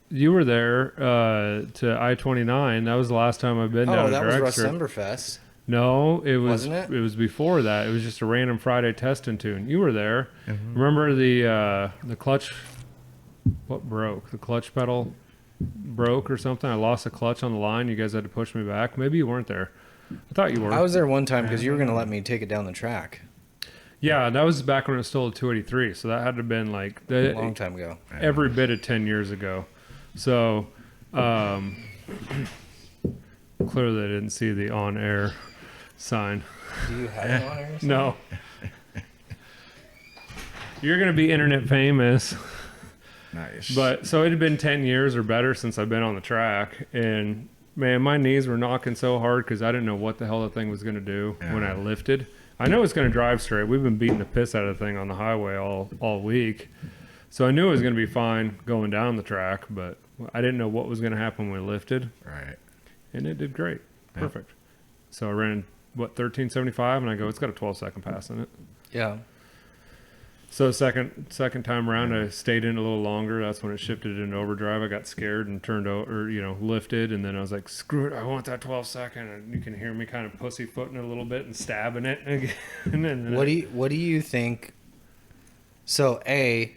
You were there to I-29. That was the last time I've been down Oh, to that was drag strip. Russemblerfest. No, it was. Wasn't it? It was before that. It was just a random Friday test and tune. You were there. Mm-hmm. Remember the clutch? What broke? The clutch pedal broke or something. I lost the clutch on the line. You guys had to push me back. Maybe you weren't there. I thought you were. I was there one time because you were gonna let me take it down the track Yeah, that was back when it was still a 283. So that had to have been like a long time ago. every bit of 10 years ago. So clearly they didn't see the on-air sign. Do you have it on or something? No. You're going to be internet famous. Nice. But so it had been 10 years or better since I've been on the track. And man, my knees were knocking so hard because I didn't know what the hell the thing was going to do when I lifted. I know it's going to drive straight. We've been beating the piss out of the thing on the highway all week. So I knew it was going to be fine going down the track, but I didn't know what was going to happen when we lifted. right. And it did great. Perfect. So I ran, 1375, and I go, it's got a 12-second pass in it. Yeah. So second time around, I stayed in a little longer. That's when it shifted into overdrive. I got scared and turned over, lifted, and then I was like, "Screw it! I want that 12-second." And you can hear me kind of pussyfooting it a little bit and stabbing it again. And then What do you think? So I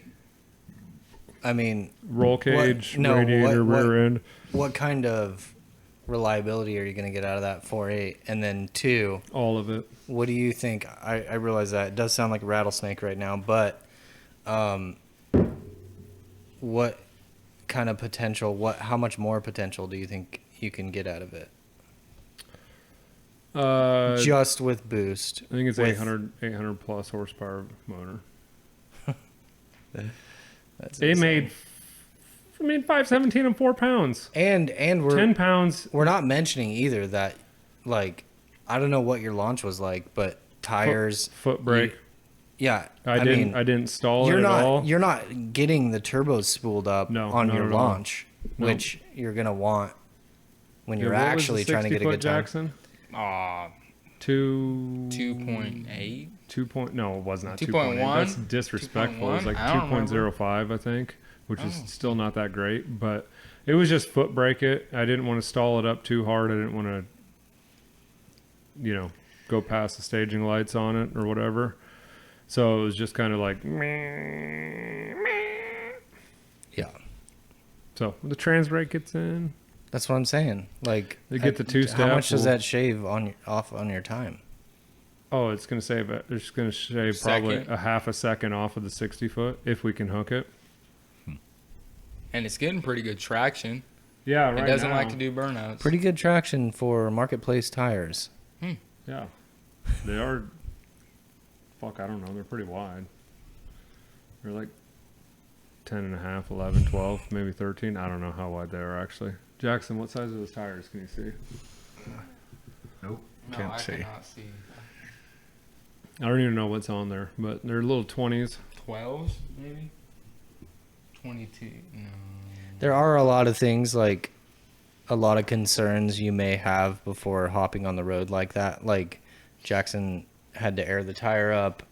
mean, roll cage, no, radiator, what- rear end. what kind of reliability are you going to get out of that 4.8? And then 2, All of it. what do you think? I realize that it does sound like a rattlesnake right now, but what kind of potential? How much more potential do you think you can get out of it? Just with boost. I think it's with- 800 plus horsepower motor. That's It insane. made 517 and 4 pounds. and we're 10 pounds. we're not mentioning either that, like, I don't know what your launch was like, but tires, Foot brake. yeah. I didn't install it You're at not all. you're not getting the turbos spooled up No, on not your at all. launch, No. which you're gonna want when you're What was the actually trying to get a 60-foot good time. Jackson? 2.8. 2. No, it was not 2.1? 2.8. That's disrespectful. It was like 2.05, I think, which is still not that great. But it was just foot brake it. I didn't want to stall it up too hard. I didn't want to, go past the staging lights on it or whatever. So it was just kind of like, Yeah. so the trans brake gets in. That's what I'm saying. Like, They get the two-step. How much does that shave off on your time? Oh, it's going to save it. It's going to shave probably Second. a half a second off of the 60-foot if we can hook it. And it's getting pretty good traction. Yeah, right It doesn't now. like to do burnouts. Pretty good traction for marketplace tires. Yeah. They are, I don't know. They're pretty wide. They're like 10 and a half, 11, 12, maybe 13. I don't know how wide they are actually. Jackson, what size are those tires? Can you see? Nope. No, Can't I see. cannot see. I don't even know what's on there, but they're little 20s. 12s, maybe? 22. No. There are a lot of things, like a lot of concerns you may have before hopping on the road like that. Like Jackson had to air the tire up.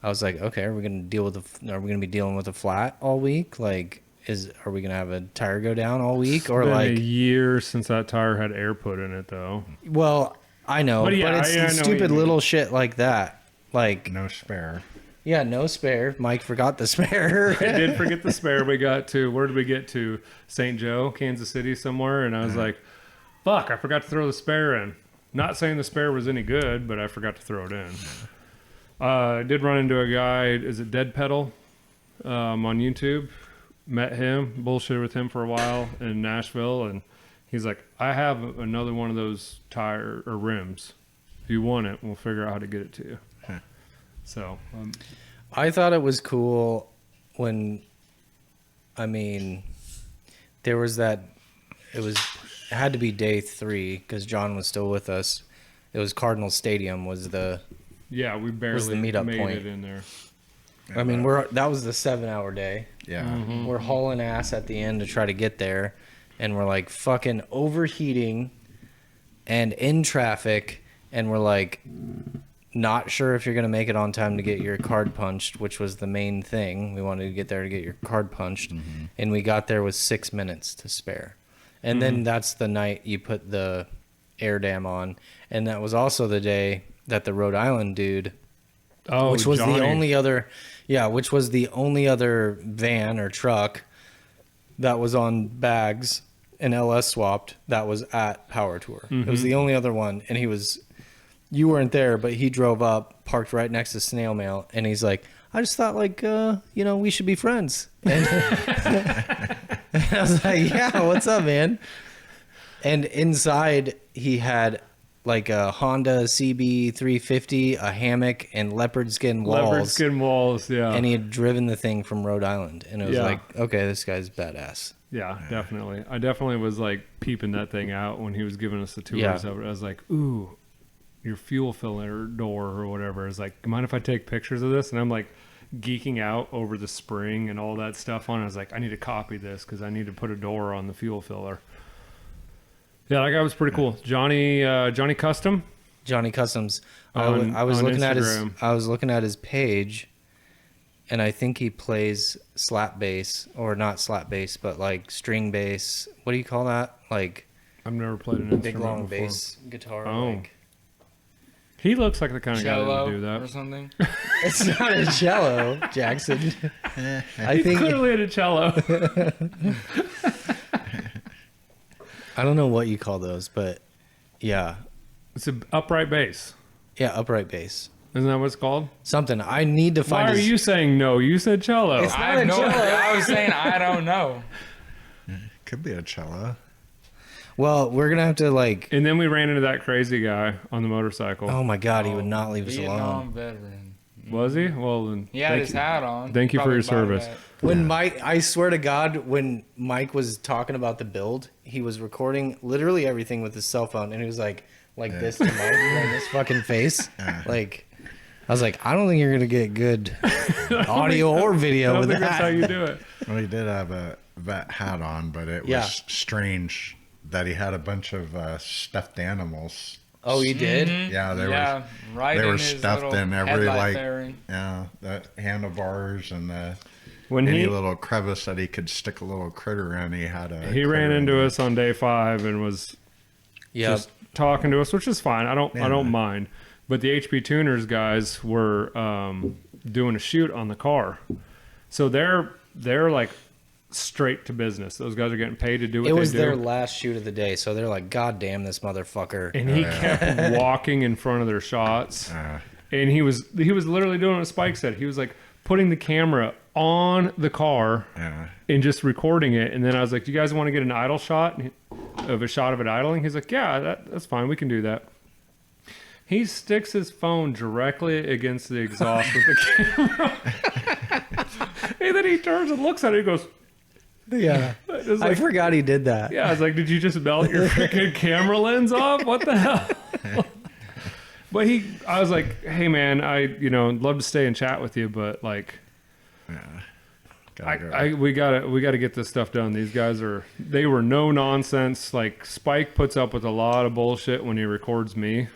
I was like, okay, are we going to be dealing with a flat all week? Like, are we going to have a tire go down all week? Or It's been like a year since that tire had air put in it, though. Well, I know, But but, yeah, it's I know what stupid you mean. little shit like that. Like, No spare. yeah, no spare. Mike forgot the spare. I did forget the spare. We got to, where did we get to? St. Joe, Kansas City somewhere. And I was like, fuck, I forgot to throw the spare in. Not saying the spare was any good, but I forgot to throw it in. I did run into a guy, is it Dead Pedal, on YouTube. Met him, bullshitted with him for a while in Nashville. And he's like, I have another one of those tire or rims. If you want it, we'll figure out how to get it to you. So, I thought it was cool when, there was that, it had to be day 3 because John was still with us. It was Cardinal Stadium was the, yeah, we barely the meetup made point. it in there. that was the 7-hour day. Yeah. Mm-hmm. We're hauling ass at the end to try to get there. And we're like fucking overheating and in traffic. And we're like, not sure if you're going to make it on time to get your card punched, which was the main thing. We wanted to get there to get your card punched. And we got there with 6 minutes to spare. And then that's the night you put the air dam on. And that was also the day that the Rhode Island dude, which was Johnny. the only other, which was the only other van or truck that was on bags and LS swapped that was at Power Tour. It was the only other one. And you weren't there, but he drove up, parked right next to Snail Mail, and he's like, I just thought we should be friends. And I was like, yeah, what's up, man? And inside he had like a Honda CB 350, a hammock, and leopard skin walls. Leopard skin walls, yeah. And he had driven the thing from Rhode Island. And it was Yeah. like, okay, this guy's badass. Yeah, definitely. I definitely was like peeping that thing out when he was giving us the tours. Yeah. Of it. I was like, ooh, your fuel filler door or whatever. Is like, mind if I take pictures of this? And I'm like geeking out over the spring and all that stuff on it. I was like, I need to copy this because I need to put a door on the fuel filler. Yeah, that guy was pretty cool. Johnny Custom. Johnny Customs. On- I was on looking Instagram. at his page, and I think he plays slap bass, or not slap bass, but like string bass. What do you call that? Like I've never played an instrument big long before. bass guitar. Oh. Like. He looks like the kind of guy that Cello would do that. or something. It's not a cello, Jackson. I He's think clearly at a cello. I don't know what you call those, but yeah, It's an upright bass. yeah, upright bass. Isn't that what it's called? Something I need to find. Why are you saying no? You said cello. It's- I have no cello. idea. I was saying I don't know. Could be a cello. Well, we're gonna have to like. And then we ran into that crazy guy on the motorcycle. Oh my God, he would not leave us Vietnam alone. Oh, veteran. Was he? Well, then He had his hat on. thank you for Probably your bought service. that. When Mike, I swear to God, when Mike was talking about the build, he was recording literally everything with his cell phone, and he was like this to Mike, like this fucking face. Like, I was like, I don't think you're gonna get good audio or I video don't with think that's how that. you do it. Well, he did have a vet hat on, but it was Yeah. strange that he had a bunch of stuffed animals. Oh, he did? Yeah, they right. were in his stuffed little in every headlight fairing. the handlebars and When any he little crevice that he could stick a little critter in. He had a. he ran critter into in us on day 5 and was Yeah. just talking to us, which is fine. I don't Yeah. mind. But the HP Tuners guys were doing a shoot on the car, so they're like straight to business. Those guys are getting paid to do what It they was do. their last shoot of the day, so they're like, God damn this motherfucker. And he kept walking in front of their shots, and he was literally doing what Spike said. He was like putting the camera on the car and just recording it. And then I was like, "Do you guys want to get an idle shot of it idling?" He's like, "Yeah, that's fine. We can do that." He sticks his phone directly against the exhaust with the camera, and then he turns and looks at it. And goes, Yeah. It's I like, forgot he did that. yeah, I was like, "Did you just melt your freaking camera lens off? What the hell?" But I was like, "Hey man, love to stay and chat with you, but like, we gotta get this stuff done. These guys they were no nonsense. Like Spike puts up with a lot of bullshit when he records me.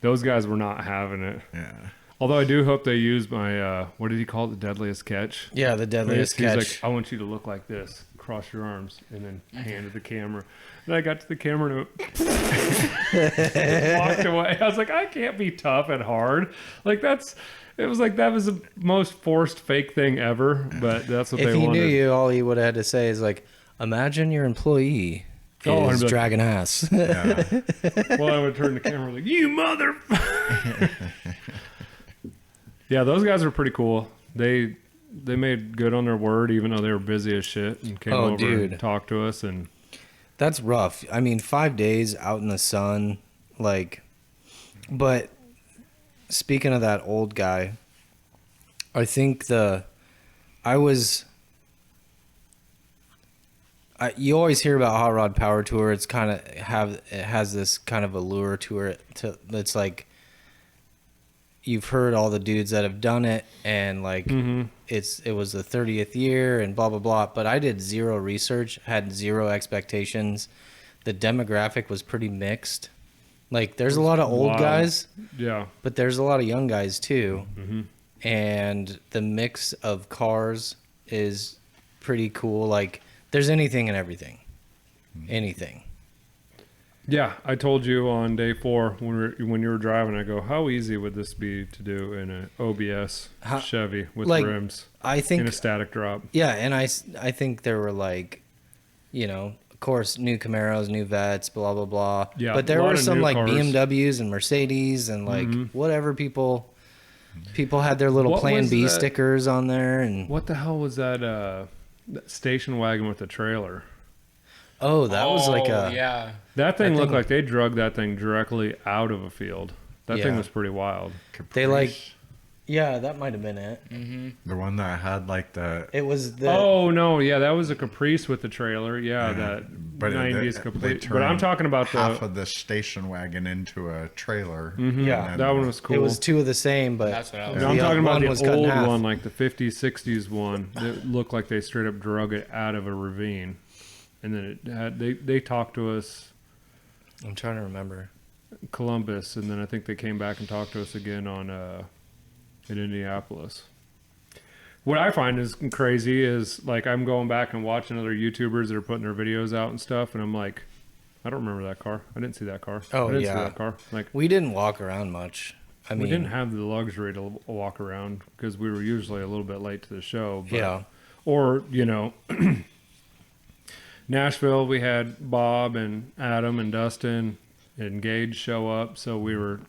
Those guys were not having it. Yeah. Although I do hope they use my what did he call it? The deadliest catch. Yeah, the deadliest He's catch. like, I want you to look like this, cross your arms, and then handed the camera. And I got to the camera and it walked away. I was like, I can't be tough and hard. Like that was the most forced fake thing ever. But that's what if they he wanted. knew you, all he would have had to say is like, imagine your employee Oh, is I'd be like- dragging ass. Well, I would turn the camera like, you mother. Yeah, those guys are pretty cool. They made good on their word, even though they were busy as shit, and came over and talked to us. And That's rough. I mean, 5 days out in the sun, like, but speaking of that old guy, I think you always hear about Hot Rod Power Tour. It's kind of it has this kind of allure to it. It's like you've heard all the dudes that have done it, and like it was the 30th year and blah blah blah. But I did zero research, had zero expectations. The demographic was pretty mixed. Like there's a lot of old guys, yeah, but there's a lot of young guys too, and the mix of cars is pretty cool. Like there's anything and everything. Anything. Yeah, I told you on day 4 when you were driving, I go, how easy would this be to do in an OBS Chevy with rims? I think in a static drop. Yeah, and I think there were like, of course, new Camaros, new Vets, blah blah blah. Yeah, but there a lot were of some new like cars. BMWs and Mercedes and like whatever people had their little What Plan was B that? stickers on there and What the hell was that station wagon with the trailer? oh, that was like a yeah. That thing That looked thing- like they drug that thing directly out of a field. That thing Yeah. was pretty wild. they like Caprice. yeah, that might have been it. The one that had like the. It was the Oh no, yeah, that was a Caprice with the trailer. Yeah, that But 90s they Caprice. But I'm turned talking about half the of the station wagon into a trailer. yeah. And that one was cool. It was two of the same, but That's what I was. No, I'm the talking one about was the cut in old half. one, like the 50s, 60s one that looked like they straight up drug it out of a ravine. And then it had they talked to us I'm trying to remember. Columbus, and then I think they came back and talked to us again on in Indianapolis. What I find is crazy is like I'm going back and watching other YouTubers that are putting their videos out and stuff, and I'm like, I don't remember that car. I didn't see that car. Oh, I didn't yeah. see that car. Like We didn't walk around much. I mean, we didn't have the luxury to walk around because we were usually a little bit late to the show. But, yeah. Or Nashville, we had Bob and Adam and Dustin and Gage show up, so we were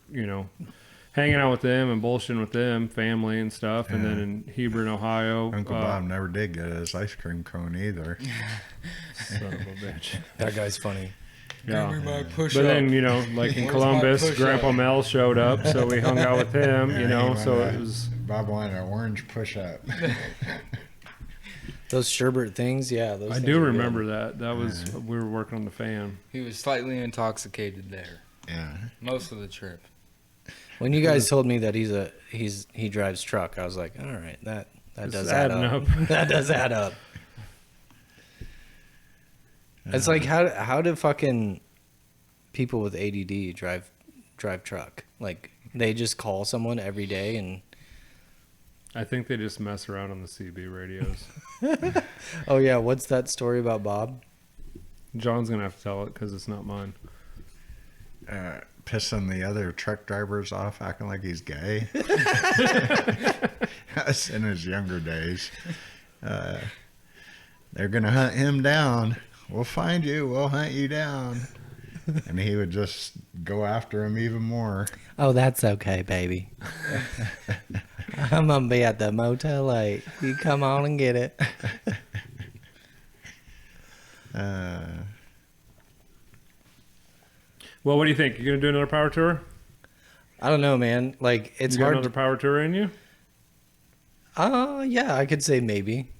hanging out with them and bullshitting with them, family and stuff. And then in Hebron, Ohio, Uncle Bob never did get his ice cream cone either. son of a bitch. That guy's funny. Yeah. Give me my push But up. then, like in Where's my Columbus, push-up? Grandpa Mel showed up, so we hung out with him, so it was... Bob wanted an orange push-up. Those sherbet things, yeah. Those I things do are good. remember that. That was, we were working on the fan. He was slightly intoxicated there Yeah. most of the trip. When you guys told me that he drives truck, I was like, all right, that This does is add adding up. up. That does add up. It's like how do fucking people with ADD drive truck? Like they just call someone every day and. I think they just mess around on the CB radios. Oh yeah, what's that story about Bob? John's gonna have to tell it because it's not mine. Pissing the other truck drivers off, acting like he's gay. That's in his younger days. They're gonna hunt him down. We'll find you. We'll hunt you down. And he would just go after him even more. Oh, that's okay, baby. I'm gonna be at the Motel 8. You come on and get it. Well, what do you think? You gonna do another power tour? I don't know, man. Like it's You got hard. another power tour in you? Yeah, I could say maybe.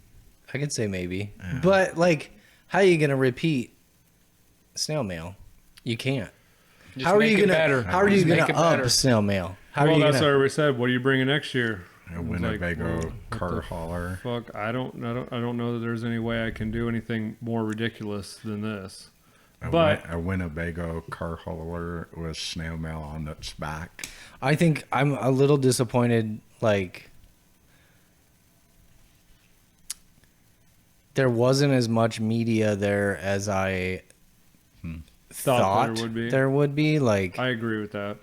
But like, how are you gonna repeat snail mail? You can't. Just How are make you it gonna? better. How are you Just make gonna it up better. snail mail? How Well, are you that's gonna? what we said. What are you bringing next year? A It's Winnebago well, car what the hauler. Fuck, I don't know that there's any way I can do anything more ridiculous than this. But A Winnebago car hauler with snail mail on its back. I think I'm a little disappointed. Like, there wasn't as much media there as I thought there would be. Like, I agree with that.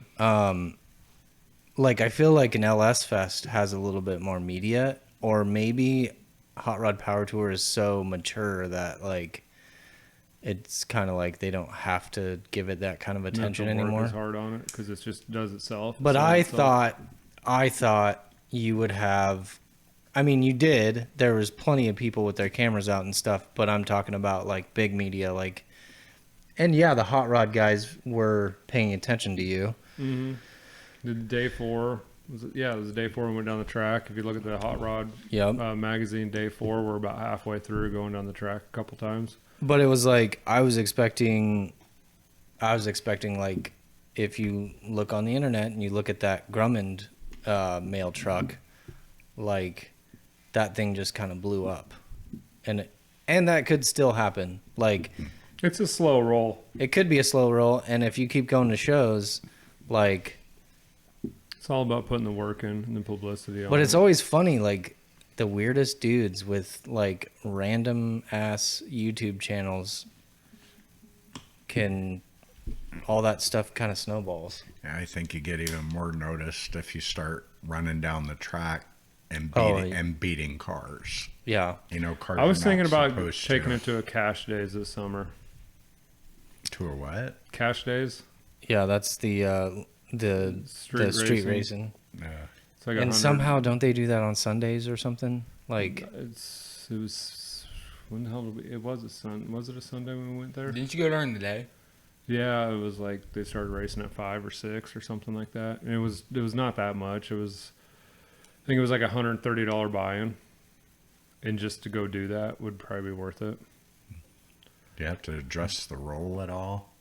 like I feel like an LS Fest has a little bit more media, or maybe Hot Rod Power Tour is so mature that like it's kind of like they don't have to give it that kind of attention Not to work anymore. as hard on it because it just does itself. But It's I thought you would have. I mean, you did. There was plenty of people with their cameras out and stuff. But I'm talking about like big media, like, and yeah, the hot rod guys were paying attention to you. Mm-hmm. The day 4 was it? Yeah, it was day 4 we went down the track. If you look at the Hot Rod Yep. magazine, day 4 we're about halfway through going down the track a couple times. But it was like I was expecting like if you look on the internet and you look at that Grummond mail truck, like that thing just kind of blew up, and that could still happen. Like It's a slow roll. it could be a slow roll, and if you keep going to shows, like. It's all about putting the work in and the publicity on But it. it's always funny, like the weirdest dudes with like random ass YouTube channels can all that stuff kind of snowballs. Yeah, I think you get even more noticed if you start running down the track and beating cars. Yeah. You know, cars. I was are not thinking about supposed taking to. it to a cash days this summer. To a what? Cash days? Yeah, that's the street racing. Yeah. It's like And 100 somehow don't they do that on Sundays or something? Like it was when the hell did we, it was a Sunday when we went there? Didn't you go during the day? Yeah, it was like they started racing at 5 or 6 or something like that. And it was not that much. I think it was like $130 buy-in. And just to go do that would probably be worth it. Do you have to adjust the roll at all?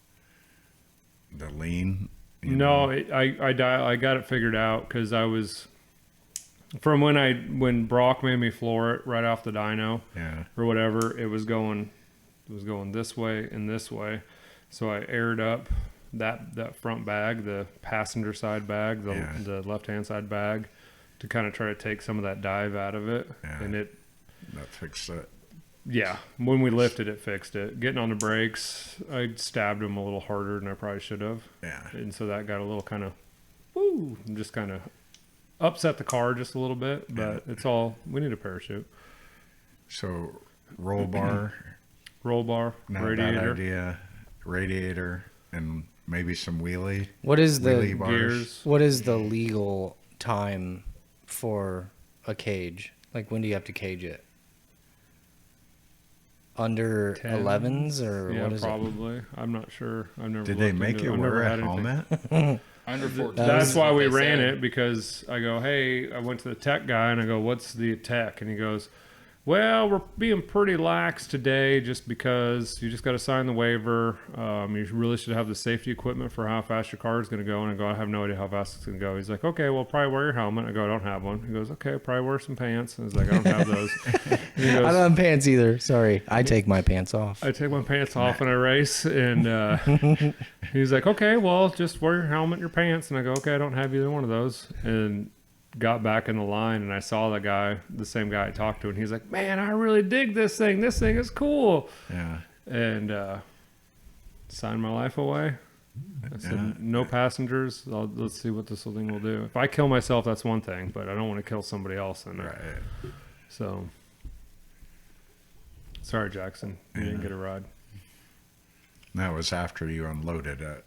The lean? No, I got it figured out because I was from when Brock made me floor it right off the dyno, Yeah. or whatever. It was going this way and this way, so I aired up that front bag, the passenger side bag, the left hand side bag, to kind of try to take some of that dive out of it, and it that fixed it. Yeah, when we lifted it, fixed it. Getting on the brakes, I stabbed them a little harder than I probably should have. Yeah. And so that got a little kind of, just kind of upset the car just a little bit. But it's all, we need a parachute. So roll bar, Radiator. not a bad idea. Radiator and maybe some wheelie. what is Wheelie bars. Gears. what is the legal time for a cage? Like when do you have to cage it? Under 10. 11s or Yeah, what is probably. I'm not sure. I've never. Did they looked make into you it. I've wear never a had anything. helmet? Under 14. That's why we They ran say. it, because I go, hey, I went to the tech guy and I go, what's the tech? And he goes, Well, we're being pretty lax today just because you just got to sign the waiver. You really should have the safety equipment for how fast your car is going to go. And I go, I have no idea how fast it's going to go. He's like, okay, well, probably wear your helmet. I go, I don't have one. He goes, okay, probably wear some pants. And he's like, I don't have those. He goes, I don't have pants either. Sorry. I take my pants off. I take my pants off in a race. And he's like, okay, well, just wear your helmet and your pants. And I go, okay, I don't have either one of those. And got back in the line and I saw the same guy I talked to, and he's like, man, I really dig this thing. This thing is cool. Yeah. And signed my life away. I said, no passengers. Let's see what this thing will do. If I kill myself, that's one thing, but I don't want to kill somebody else in it. Right. So, sorry, Jackson. You didn't get a ride. That was after you unloaded it.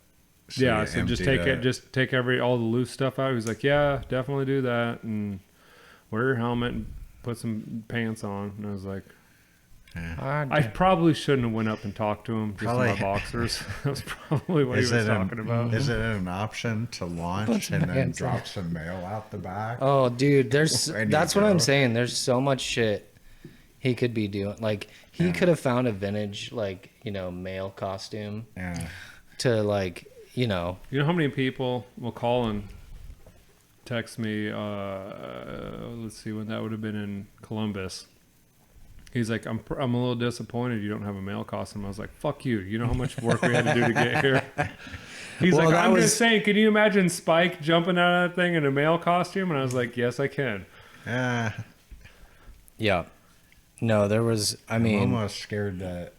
So yeah, you so just emptied take all the loose stuff out. He was like, yeah, definitely do that, and wear your helmet and put some pants on. And I was like, I probably shouldn't have went up and talked to him just in my boxers. That's probably what he was talking about. Is it an option to launch and then drop some mail out the back? Oh, dude, that's what I'm saying. There's so much shit he could be doing. Like, he could have found a vintage, like, male costume to, like, You know how many people will call and text me, let's see, when that would have been in Columbus. He's like, I'm a little disappointed you don't have a male costume. I was like, fuck you. You know how much work we had to do to get here? He's like, I'm just saying, can you imagine Spike jumping out of that thing in a male costume? And I was like, yes, I can. Yeah. No, there was, I'm almost scared that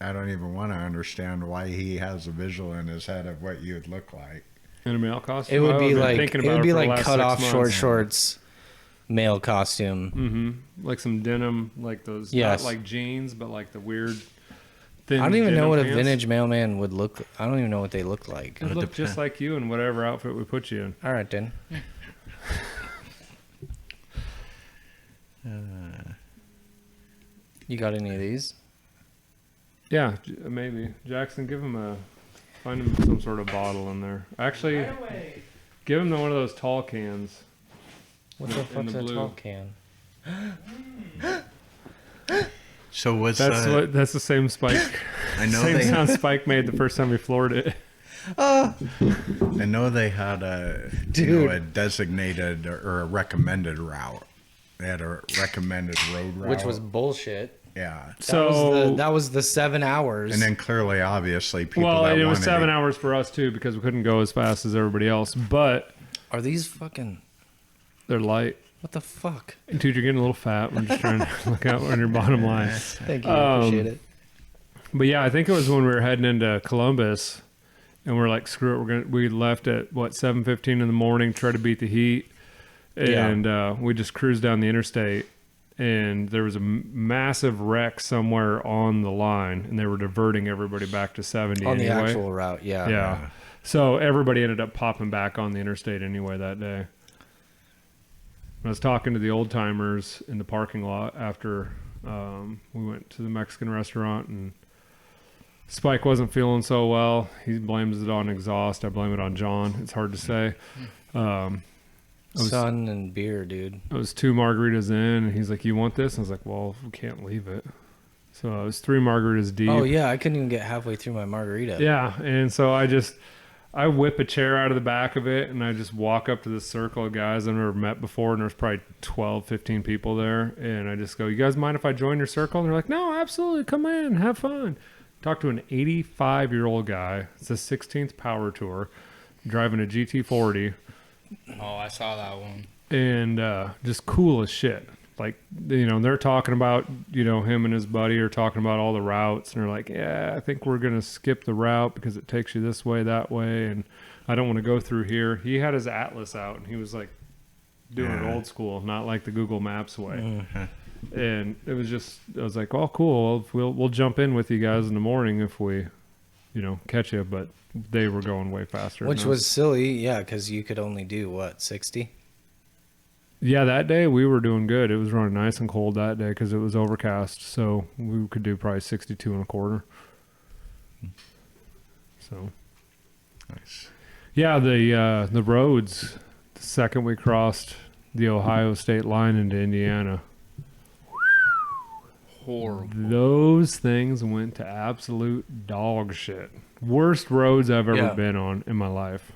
I don't even want to understand why he has a visual in his head of what you would look like in a male costume. It would be like cut off short shorts, male costume. Mm-hmm. Like some denim, like those, not like jeans, but like the weird thin. I don't even know what a vintage mailman would look. I don't even know what they look like. It would look just like you in whatever outfit we put you in. All right, then. You got any of these? Yeah, maybe. Jackson, find him some sort of bottle in there. Actually, give him one of those tall cans. What the fuck's a tall can? So that's the same Spike. I know same sound Spike made the first time we floored it. I know they had a designated or a recommended route. They had a recommended road route, which was bullshit. Yeah. That was the 7 hours. And then clearly, obviously, people. Well, it was 7 hours for us too because we couldn't go as fast as everybody else. But are these fucking? They're light. What the fuck? Dude, you're getting a little fat. We're just trying to look out on your bottom line. Thank you. Appreciate it. But yeah, I think it was when we were heading into Columbus, and we're like, screw it. We left at 7:15 in the morning, try to beat the heat, and we just cruised down the interstate. And there was a massive wreck somewhere on the line, and they were diverting everybody back to 70 on anyway. The actual route. Yeah. So everybody ended up popping back on the interstate anyway that day. I was talking to the old timers in the parking lot after we went to the Mexican restaurant, and Spike wasn't feeling so well. He blames it on exhaust. I blame it on John. It's hard to say. Sun and beer, dude. I was 2 margaritas in, and he's like, you want this? And I was like, well, we can't leave it. So I was 3 margaritas deep. Oh, yeah. I couldn't even get halfway through my margarita. Yeah. And so I whip a chair out of the back of it, and I just walk up to this circle of guys I've never met before, and there's probably 12, 15 people there. And I just go, you guys mind if I join your circle? And they're like, no, absolutely. Come in. Have fun. Talk to an 85-year-old guy. It's a 16th Power Tour, driving a GT40. Oh, I saw that one. And just cool as shit. Like, they're talking about, him and his buddy are talking about all the routes. And they're like, yeah, I think we're going to skip the route because it takes you this way, that way. And I don't want to go through here. He had his atlas out, and he was like doing it old school, not like the Google Maps way. Mm-hmm. And it was just, I was like, oh, cool. We'll jump in with you guys in the morning if we, catch you. But they were going way faster. Which was silly, yeah, because you could only do, 60? Yeah, that day we were doing good. It was running nice and cold that day because it was overcast. So we could do probably 62 and a quarter. So. Nice. Yeah, the roads, the second we crossed the Ohio state line into Indiana. horrible. Those things went to absolute dog shit. Worst roads I've ever Yeah. been on in my life.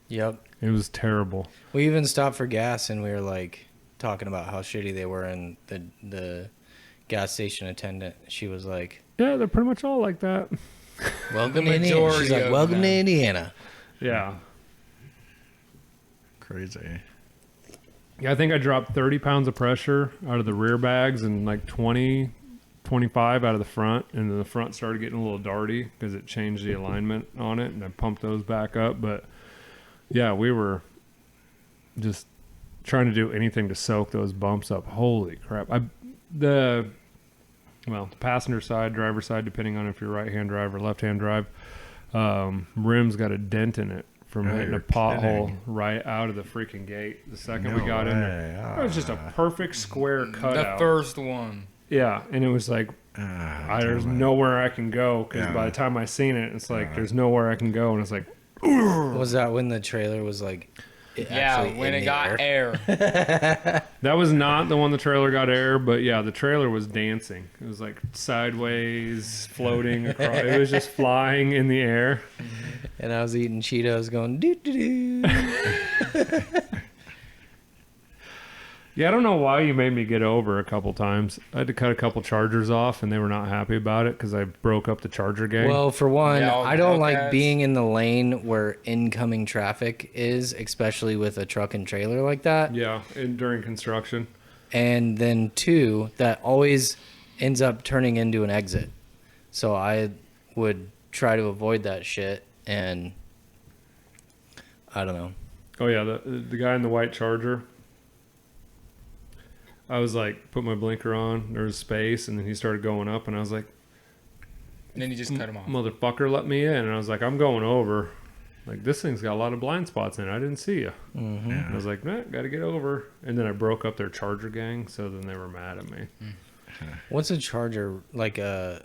Yep. It was terrible. We even stopped for gas, and we were like talking about how shitty they were, and the gas station attendant, she was like, Yeah, they're pretty much all like that. "Welcome The to Indiana." majority She's like, of "Welcome to them. Indiana." Yeah. Crazy. Yeah, I think I dropped 30 pounds of pressure out of the rear bags and like 20, 25 out of the front. And then the front started getting a little darty because it changed the alignment on it. And I pumped those back up. But yeah, we were just trying to do anything to soak those bumps up. Holy crap. The passenger side, driver side, depending on if you're right-hand drive or left-hand drive, rim's got a dent in it from Oh, hitting a you're pothole kidding. right out of the freaking gate. The second we No got in way. there, it was just a perfect square The cutout. first one. Yeah, and it was like, there's damn it. nowhere I can go because Yeah. by the time I seen it, it's like there's nowhere I can go, and it's like, Was that when the trailer was like, Yeah, when it got air. that was not the one the trailer got air, but yeah, the trailer was dancing. It was like sideways, floating across. It was just flying in the air. And I was eating Cheetos, going doo doo doo. Yeah, I don't know why you made me get over a couple times. I had to cut a couple chargers off, and they were not happy about it because I broke up the charger gang. Well, for one, Yeah, all I don't the like Hellcats. being in the lane where incoming traffic is, especially with a truck and trailer like that. yeah, and during construction. And then two, that always ends up turning into an exit. So I would try to avoid that shit, and I don't know. Oh yeah, the guy in the white Charger. I was like, put my blinker on. There was space, and then he started going up, and I was like, And then you just cut him off. "Motherfucker, let me in!" And I was like, "I'm going over. Like this thing's got a lot of blind spots in it. I didn't see you." Mm-hmm. And I was like, "Nah, got to get over." And then I broke up their Charger gang, so then they were mad at me. What's a Charger, like a,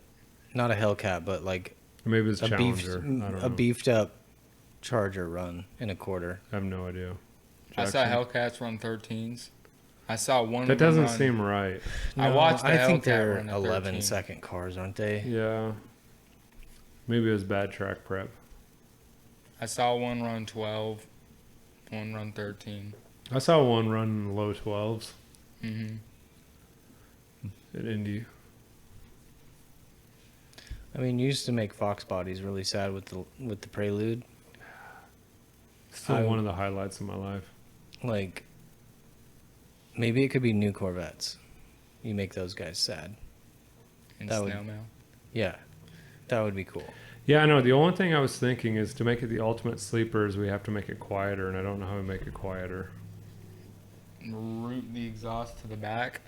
not a Hellcat, but like Or maybe it was a Challenger. I don't know. beefed up Charger run in a quarter? I have no idea. I saw Jackson? Hellcats run 13s. I saw one. That of them doesn't run- seem right. I watched the I think Hellcat they're run a 11-second cars, aren't they? Yeah. Maybe it was bad track prep. I saw one run 12, one run 13. I saw one run in the low 12s Mm-hmm. at Indy. I mean, you used to make Fox bodies really sad with the Prelude. Still I- one of the highlights of my life. Like, maybe it could be new Corvettes. You make those guys sad. In That would- snail mail. Yeah, that would be cool. Yeah, I know. The only thing I was thinking is to make it the ultimate sleeper is we have to make it quieter, and I don't know how we make it quieter. Route the exhaust to the back.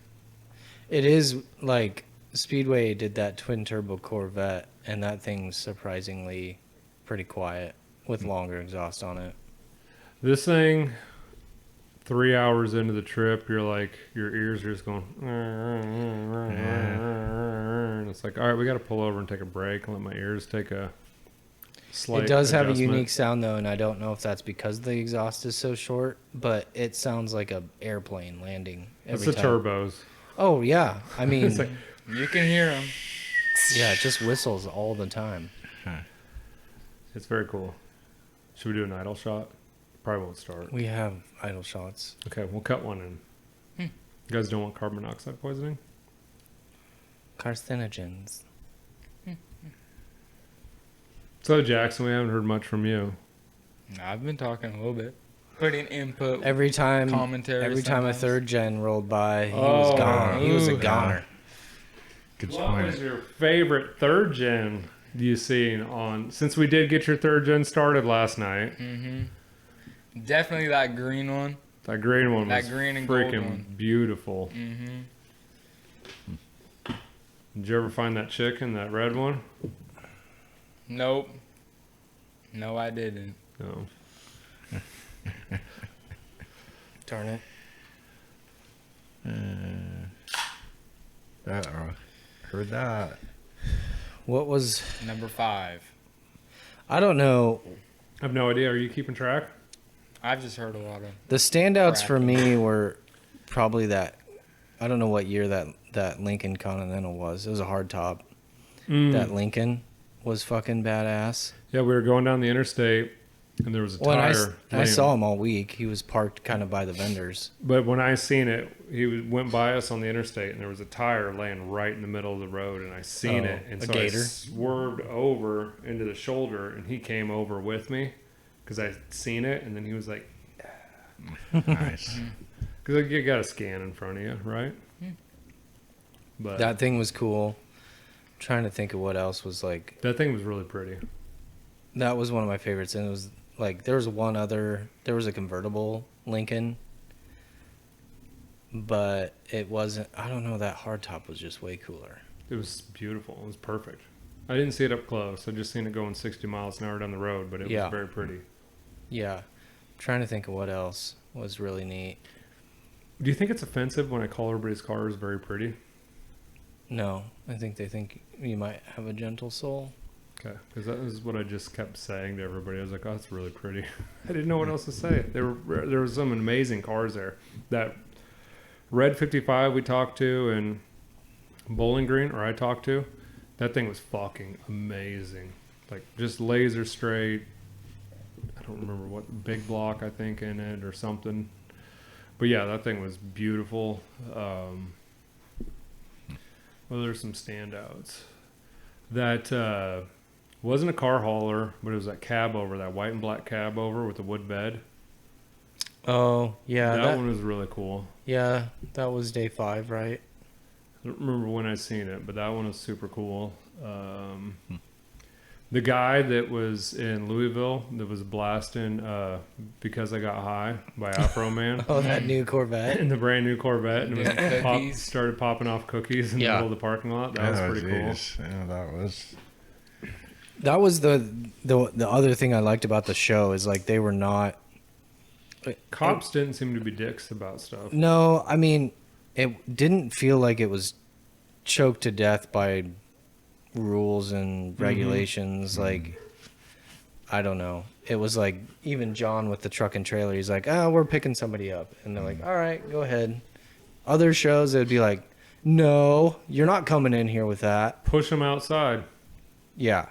It is like Speedway did that twin turbo Corvette, and that thing's surprisingly pretty quiet with longer exhaust on it. This thing, 3 hours into the trip, you're like, your ears are just going, and it's like, all right, we got to pull over and take a break and let my ears take a slight It does have a adjustment. unique sound though, and I don't know if that's because the exhaust is so short, but it sounds like a airplane landing It's every the time. turbos. Oh yeah, I mean, It's like, You can hear them. yeah, it just whistles all the time. it's very cool. Should we do an idle shot? Probably won't start. We have idle shots. Okay, we'll cut one in. You guys don't want carbon monoxide poisoning? Carcinogens. So, Jackson, we haven't heard much from you. I've been talking a little bit. Putting input. Every time Commentary a sometimes. third gen rolled by, he was Oh, gone. He was a ooh. goner. Good What point. was your favorite third gen you seen on, since we did get your third gen started last night? Mm-hmm. Definitely that green one. That green one That was green and gold freaking one. beautiful. Mm-hmm. Did you ever find that chick in that red one? Nope. No, I didn't. No. Darn it. Heard that. What was, Number 5. I don't know. I have no idea. Are you keeping track? I've just heard a lot of. The standouts for Crap. me were probably that, I don't know what year that that Lincoln Continental was. It was a hard top. That Lincoln was fucking badass. Yeah, we were going down the interstate, and there was a Well, tire. I saw him all week. He was parked kind of by the vendors. But when I seen it, went by us on the interstate, and there was a tire laying right in the middle of the road, and I seen it, and a so gator? I swerved over into the shoulder, and he came over with me because I seen it, and then he was like, Nice. because you got a scan in front of you, right? But That thing was cool. I'm trying to think of what else was like. that thing was really pretty. That was one of my favorites, and it was like there was a convertible Lincoln, but it wasn't. I don't know. That hardtop was just way cooler. It was beautiful. It was perfect. I didn't see it up close. I just seen it going 60 miles an hour down the road, but it was very pretty. Yeah, I'm trying to think of what else was really neat. Do you think it's offensive when I call everybody's cars very pretty? No, I think they think you might have a gentle soul. Okay, because that is what I just kept saying to everybody. I was like, "Oh, that's really pretty." I didn't know what else to say. There were some amazing cars there. That red 55 we talked to and Bowling Green, or I talked to, that thing was fucking amazing. Like just laser straight. I don't remember what big block I think in it or something. But yeah, that thing was beautiful. Well, there's some standouts. That wasn't a car hauler, but it was that cab over, that white and black cab over with the wood bed. Oh yeah, That one was really cool. Yeah, that was day 5, right? I don't remember when I seen it, but that one was super cool. The guy that was in Louisville that was blasting Because I Got High by Afro Man. Oh, that new Corvette. In the brand new Corvette, and Yeah, it was cookies. started popping off cookies in the middle of the parking lot. That was pretty cool. Yeah, that was. That was the other thing I liked about the show is like they were not. Cops didn't seem to be dicks about stuff. No, I mean, it didn't feel like it was choked to death by rules and regulations. Like, I don't know. It was like even John with the truck and trailer. He's like, "Oh, we're picking somebody up," and they're like, "All right, go ahead." Other shows, it'd be like, "No, you're not coming in here with that." Push them outside. Yeah,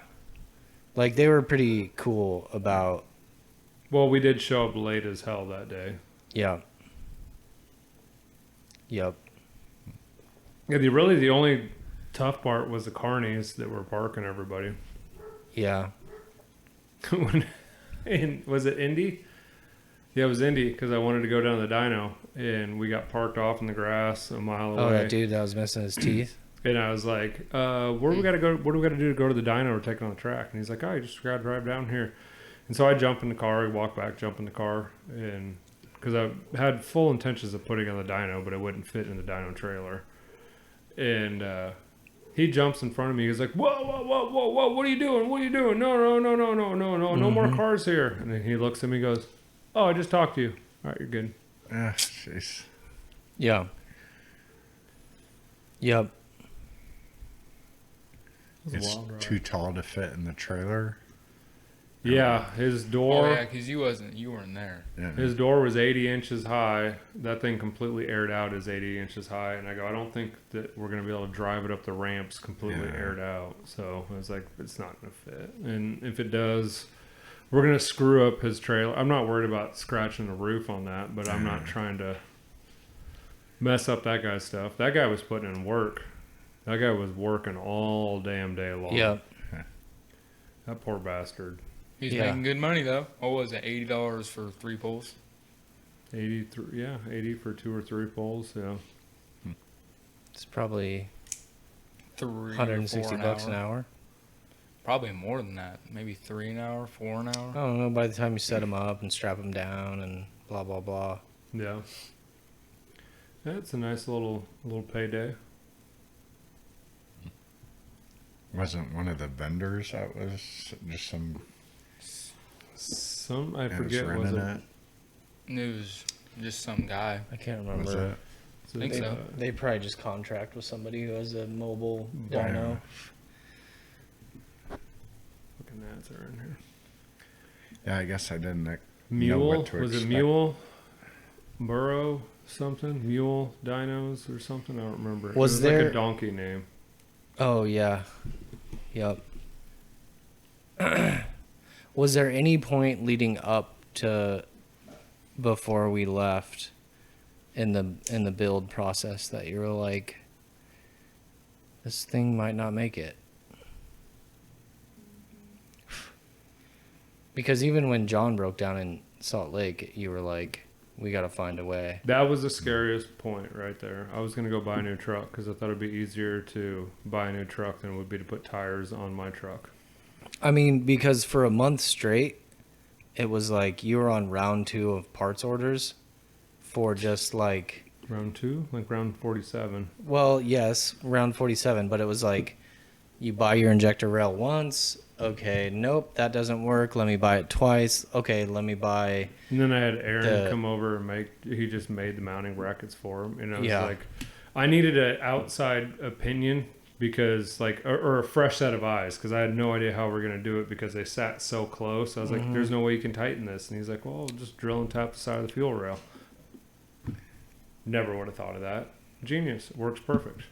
like they were pretty cool about. Well, we did show up late as hell that day. Yeah. Yep. Yeah, the only tough part was the carnies that were parking everybody. Yeah. Was it Indy? Yeah, it was Indy because I wanted to go down to the dyno, and we got parked off in the grass a mile away. Oh, that dude that was missing his teeth. And I was like, where do we gotta go? What do we gotta do to go to the dyno or take it on the track? And he's like, oh, you just gotta drive down here. And so I jump in the car, we walk back, jump in the car, and because I had full intentions of putting on the dyno, but it wouldn't fit in the dyno trailer. And he jumps in front of me. He's like, whoa, whoa, whoa, whoa, whoa, what are you doing? What are you doing? No, no, no, no, no, no, no, no more cars here. And then he looks at me and goes, oh, I just talked to you. All right, you're good. Ah, jeez. Yeah. Yep. It was a It's wild ride. too tall to fit in the trailer. Yeah, his Oh door. yeah, because you weren't there. Yeah. His door was 80 inches high. That thing completely aired out is 80 inches high. And I go, I don't think that we're going to be able to drive it up the ramps completely Yeah. aired out. So I was like, it's not going to fit. And if it does, we're going to screw up his trailer. I'm not worried about scratching the roof on that, but I'm not trying to mess up that guy's stuff. That guy was putting in work. That guy was working all damn day long. Yep. That poor bastard. He's Yeah. making good money though. What was it? $80 for 3 pulls. 83, yeah, 80 for 2 or 3 poles. Yeah. It's probably 3 $160 an hour. Probably more than that. Maybe 3 an hour, 4 an hour. I don't know. By the time you set them up and strap them down and blah blah blah. Yeah. That's a nice little payday. Wasn't one of the vendors that was just some I that forget was was renting it. It was just some guy. I can't Was remember. it? think they, so. They probably just contract with somebody who has a mobile Yeah. dyno. Fucking gnats are in here. Yeah, I guess I didn't. Mule what to was it expect. Mule? Burrow? something, Mule Dinos or something. I don't remember. Was it was there like a donkey name? Oh yeah. Yep. Was there any point leading up to before we left in the build process that you were like, this thing might not make it? Because even when John broke down in Salt Lake, you were like, we got to find a way. That was the scariest point right there. I was going to go buy a new truck because I thought it'd be easier to buy a new truck than it would be to put tires on my truck. I mean, because for a month straight, it was like you were on round 2 of parts orders for just like... Round 2? Like round 47. Well, yes, round 47, but it was like you buy your injector rail once. Okay, nope, that doesn't work. Let me buy it twice. Okay, let me buy... And then I had Aaron come over and he just made the mounting brackets for him. And I was like, I needed an outside opinion because like, or a fresh set of eyes, because I had no idea how we're going to do it because they sat so close. I was like, there's no way you can tighten this. And he's like, well, just drill and tap the side of the fuel rail. Never would have thought of that. Genius. Works perfect.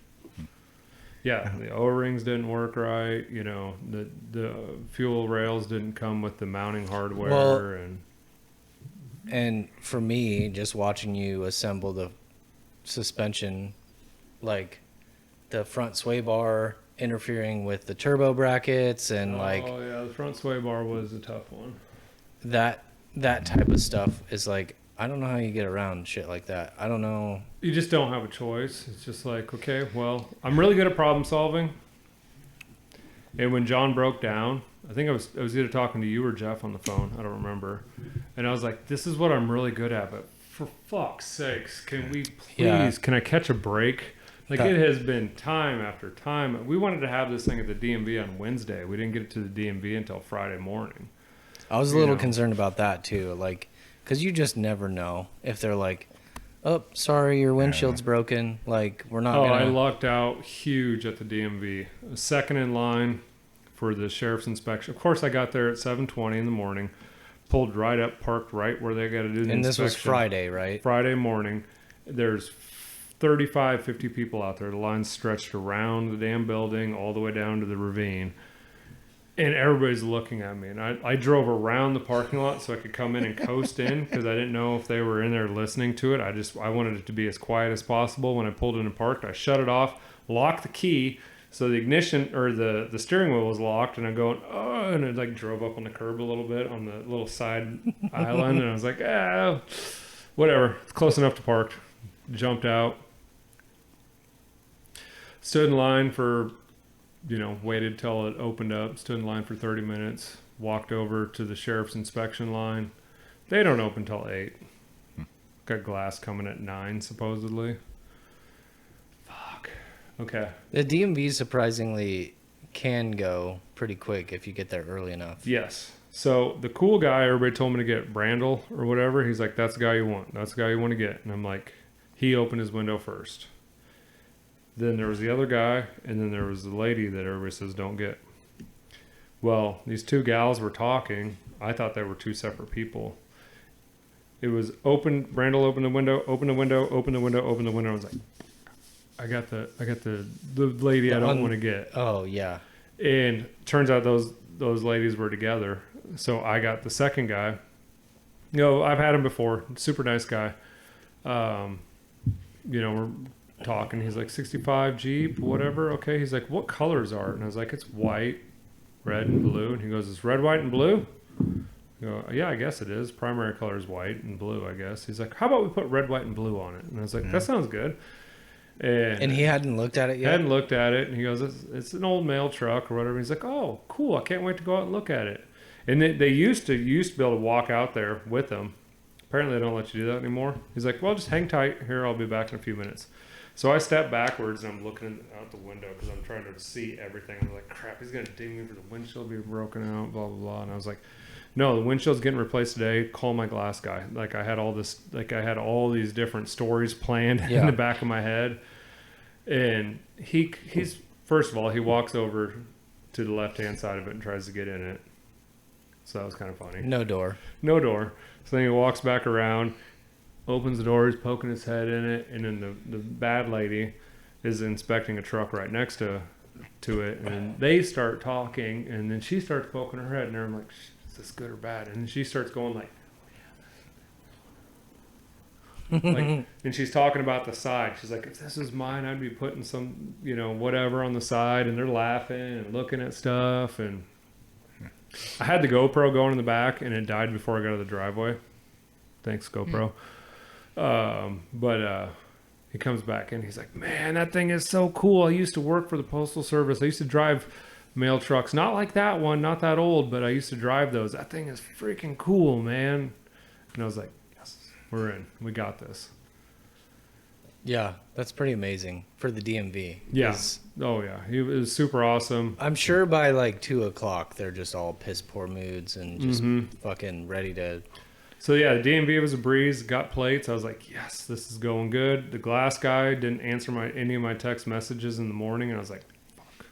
Yeah, the O-rings didn't work right. You know, the fuel rails didn't come with the mounting hardware. Well, and for me, just watching you assemble the suspension, like the front sway bar interfering with the turbo brackets and oh yeah, the front sway bar was a tough one. That type of stuff is like, I don't know how you get around shit like that. I don't know. You just don't have a choice. It's just like, okay, well, I'm really good at problem solving. And when John broke down, I think I was either talking to you or Jeff on the phone. I don't remember. And I was like, this is what I'm really good at. But for fuck's sakes, can we please, can I catch a break? Like it has been time after time. We wanted to have this thing at the DMV on Wednesday. We didn't get it to the DMV until Friday morning. I was a little concerned about that too. Like, because you just never know if they're like, oh, sorry, your windshield's broken. Like, we're not I lucked out huge at the DMV. Second in line for the sheriff's inspection. Of course, I got there at 7:20 in the morning, pulled right up, parked right where they got to do the inspection. And this was Friday, right? Friday morning. There's 35, 50 people out there. The line's stretched around the damn building all the way down to the ravine. And everybody's looking at me. And I drove around the parking lot so I could come in and coast in because I didn't know if they were in there listening to it. I wanted it to be as quiet as possible. When I pulled in and parked, I shut it off, locked the key. So the ignition or the steering wheel was locked. And I'm going, oh, and it like drove up on the curb a little bit on the little side island. And I was like, whatever. It's close enough to park. Jumped out. Stood in line for... waited till it opened up, stood in line for 30 minutes, walked over to the sheriff's inspection line. They don't open till 8. Got glass coming at 9, supposedly. Fuck. Okay. The DMV surprisingly can go pretty quick if you get there early enough. Yes. So the cool guy, everybody told me to get Brandel or whatever. He's like, that's the guy you want. That's the guy you want to get. And I'm like, he opened his window first. Then there was the other guy, and then there was the lady that everybody says don't get. Well, these two gals were talking. I thought they were two separate people. It was open. Brandel opened the window, opened the window, opened the window, opened the window. I was like, I got the lady I don't want to get. Oh yeah. And turns out those ladies were together. So I got the second guy. I've had him before. Super nice guy. We're talking. He's like 65 Jeep, whatever. Okay. He's like, what colors are it? And I was like, it's white, red, and blue. And he goes, it's red, white, and blue? I go, yeah, I guess it is. Primary color is white and blue, I guess. He's like, how about we put red, white, and blue on it? And I was like, that sounds good. And he hadn't looked at it yet? Hadn't looked at it. And he goes, it's an old mail truck or whatever. He's like, oh, cool. I can't wait to go out and look at it. And they used to be able to walk out there with them. Apparently, they don't let you do that anymore. He's like, well, just hang tight. Here, I'll be back in a few minutes. So I step backwards and I'm looking out the window because I'm trying to see everything. I'm like, crap, he's going to ding me for the windshield being broken out, blah, blah, blah. And I was like, no, the windshield's getting replaced today. Call my glass guy. Like I had all these different stories planned in the back of my head. And he's first of all, he walks over to the left-hand side of it and tries to get in it. So that was kind of funny. No door. So then he walks back around. opens the door, he's poking his head in it, and then the bad lady is inspecting a truck right next to it, and they start talking, and then she starts poking her head, and I'm like, is this good or bad? And she starts going like, and she's talking about the side. She's like, if this was mine, I'd be putting some, whatever on the side, and they're laughing and looking at stuff, and I had the GoPro going in the back, and it died before I got to the driveway. Thanks, GoPro. But he comes back in. He's like, man, that thing is so cool. I used to work for the Postal Service. I used to drive mail trucks. Not like that one, not that old, but I used to drive those. That thing is freaking cool, man. And I was like, yes, we're in. We got this. Yeah, that's pretty amazing for the DMV. Yeah. Oh, yeah. It was super awesome. I'm sure by like 2 o'clock, they're just all piss poor moods and just fucking ready to. So, yeah, the DMV was a breeze. Got plates. I was like, yes, this is going good. The glass guy didn't answer any of my text messages in the morning. And I was like, fuck,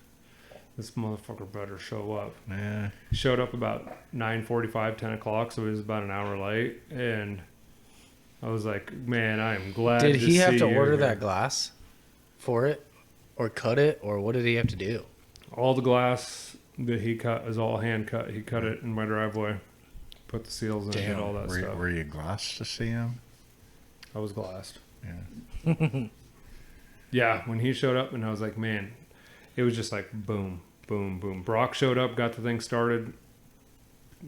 this motherfucker better show up. Yeah. He showed up about 9:45, 10 o'clock, so he was about an hour late. And I was like, man, I am glad Did he have to you order here. that glass for it or cut it, or what did he have to do? All the glass that he cut is all hand cut. He cut it in my driveway, put the seals in, did all that stuff. Were you glassed to see him? I was glassed. Yeah. Yeah, when he showed up, and I was like, man, it was just like boom, boom, boom. Brock showed up, got the thing started,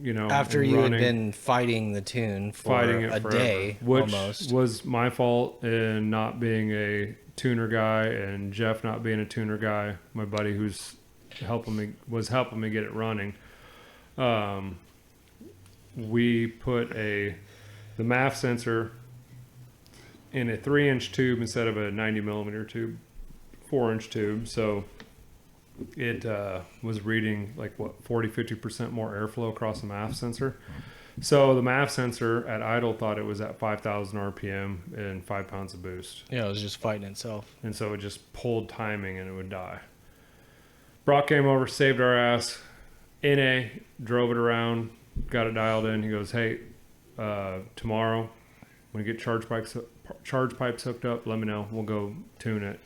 After and you running, had been fighting the tune for fighting it a forever, day, which almost. was my fault in not being a tuner guy, and Jeff not being a tuner guy. My buddy who's helping me get it running. We put the MAF sensor in a 3-inch tube instead of a 90 millimeter tube, 4-inch tube. So it was reading like 40-50% more airflow across the MAF sensor. So the MAF sensor at idle thought it was at 5,000 RPM and 5 pounds of boost. Yeah, it was just fighting itself. And so it just pulled timing and it would die. Brock came over, saved our ass. NA drove it around, got it dialed in. He goes, hey, tomorrow when you get charge pipes hooked up, let me know. We'll go tune it.